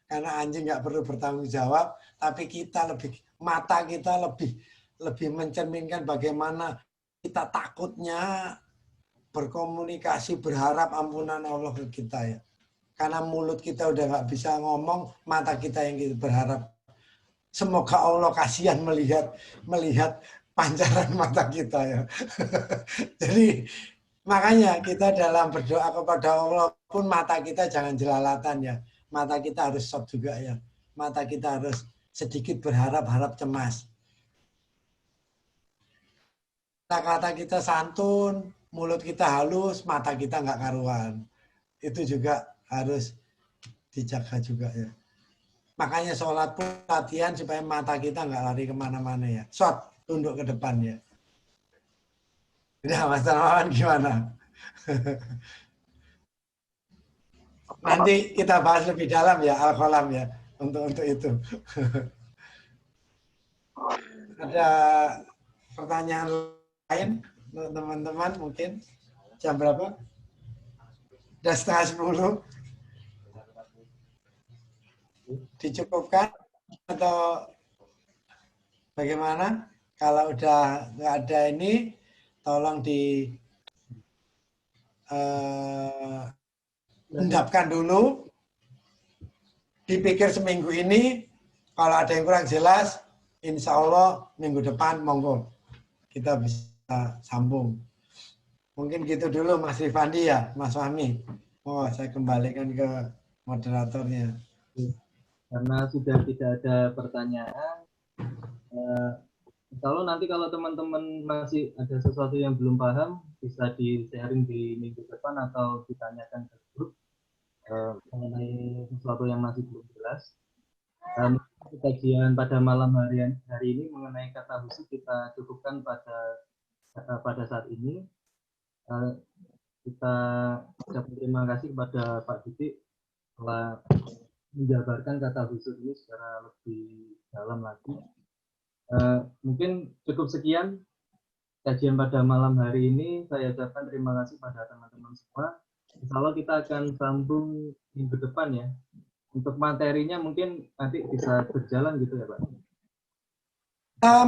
Karena anjing nggak perlu bertanggung jawab, tapi kita mata kita lebih mencerminkan bagaimana kita takutnya berkomunikasi, berharap ampunan Allah ke kita ya. Karena mulut kita udah nggak bisa ngomong, mata kita yang kita berharap. Semoga Allah kasihan melihat pancaran mata kita ya. Jadi makanya kita dalam berdoa kepada Allah pun mata kita jangan jelalatan ya. Mata kita harus stop juga ya. Mata kita harus sedikit berharap-harap cemas. Kata-kata kita santun, mulut kita halus, mata kita nggak karuan. Itu juga harus dijaga juga ya. Makanya sholat pun latihan supaya mata kita nggak lari kemana-mana ya. Shot, tunduk ke depan ya. Udah Mas Dermawan gimana? Nanti kita bahas lebih dalam ya Al-Qalam ya untuk itu. Ada pertanyaan lain teman-teman mungkin? Jam berapa? Udah 9:30. Dicukupkan atau bagaimana? Kalau udah nggak ada ini, tolong endapkan dulu, dipikir seminggu ini, kalau ada yang kurang jelas, insya Allah minggu depan monggo kita bisa sambung. Mungkin gitu dulu Mas Rifandi ya, Mas Fahmi. Oh, saya kembalikan ke moderatornya. Karena sudah tidak ada pertanyaan, kalau nanti kalau teman-teman masih ada sesuatu yang belum paham, bisa di-sharing di minggu depan atau ditanyakan ke grup mengenai sesuatu yang masih belum jelas. Kajian pada malam hari ini mengenai kata khusus kita cukupkan pada saat ini. Kita ucapkan terima kasih kepada Pak Didik telah menjabarkan kata khusus ini secara lebih dalam lagi. Mungkin cukup sekian kajian pada malam hari ini. Saya ucapkan terima kasih pada teman-teman semua. Insya Allah kita akan sambung minggu depan ya. Untuk materinya mungkin nanti bisa berjalan gitu ya Pak?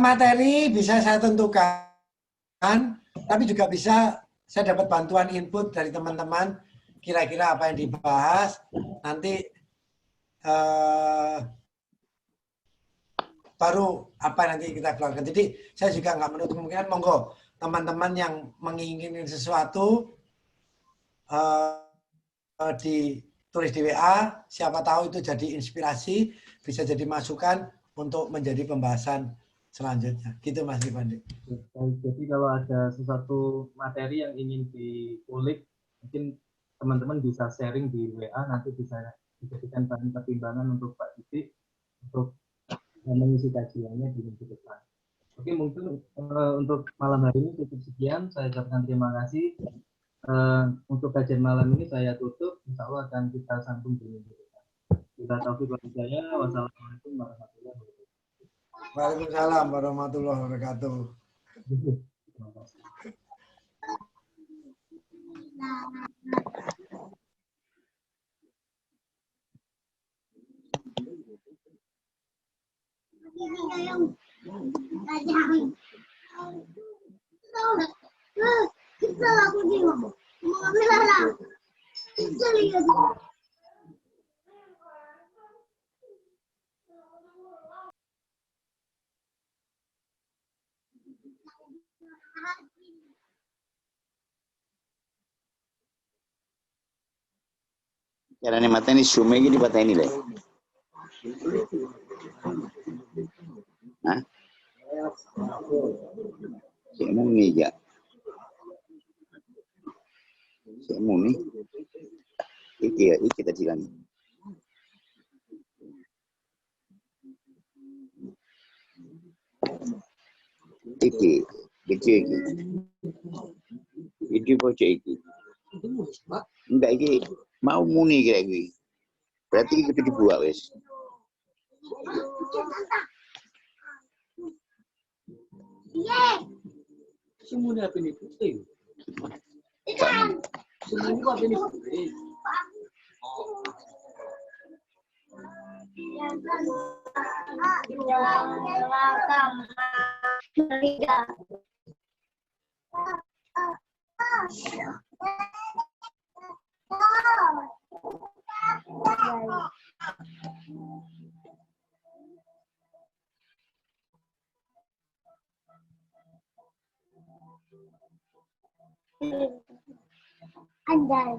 Materi bisa saya tentukan, tapi juga bisa saya dapat bantuan input dari teman-teman, kira-kira apa yang dibahas, nanti baru apa nanti kita keluarkan. Jadi saya juga nggak menutup kemungkinan, monggo teman-teman yang menginginkan sesuatu ditulis di WA, siapa tahu itu jadi inspirasi, bisa jadi masukan untuk menjadi pembahasan selanjutnya. Gitu Mas Rifandi. Jadi kalau ada sesuatu materi yang ingin dikulik, mungkin teman-teman bisa sharing di WA, nanti bisa dijadikan bahan pertimbangan untuk Pak Didik untuk mengisi kajiannya di minggu depan. Oke, mungkin untuk malam hari ini cukup sekian. Saya ucapkan terima kasih. Untuk kajian malam ini saya tutup. Insya Allah akan kita sambung di minggu depan. Bila taufiq wal hidayah. Wassalamualaikum warahmatullahi wabarakatuh. Waalaikumsalam warahmatullahi wabarakatuh. Terima kasih. Caranya mateni sume gini pateni deh. Hah? Saya mau nih ya. Saya mau nih. Iki tadi kan. Iki iki. Iki bocah iki. Enggak iki. Mau muni kayak gini. Berarti itu dibuat wes. Semua apa ini putih? Semua apa ini putih? Andai.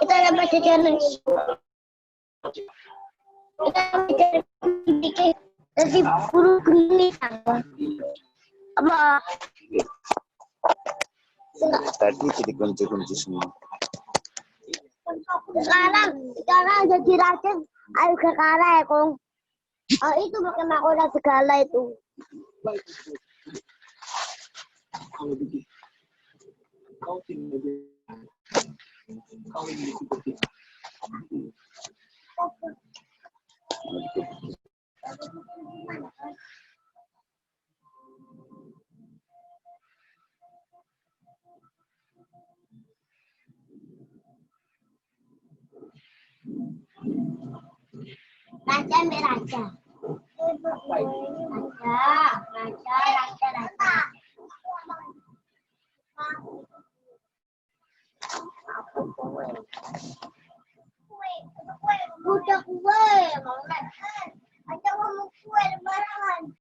Kita dapat challenge. Kita bikin dari bulu geni apa? Tadi jadi kunci-kunci semua. Sekarang jadi racun, ayo ke kalah ya Kong. Oh, itu pakai mahkota segala itu. Raja ambil raja. Raja. Udah kue, mau makan. Aja mau kue lebaran.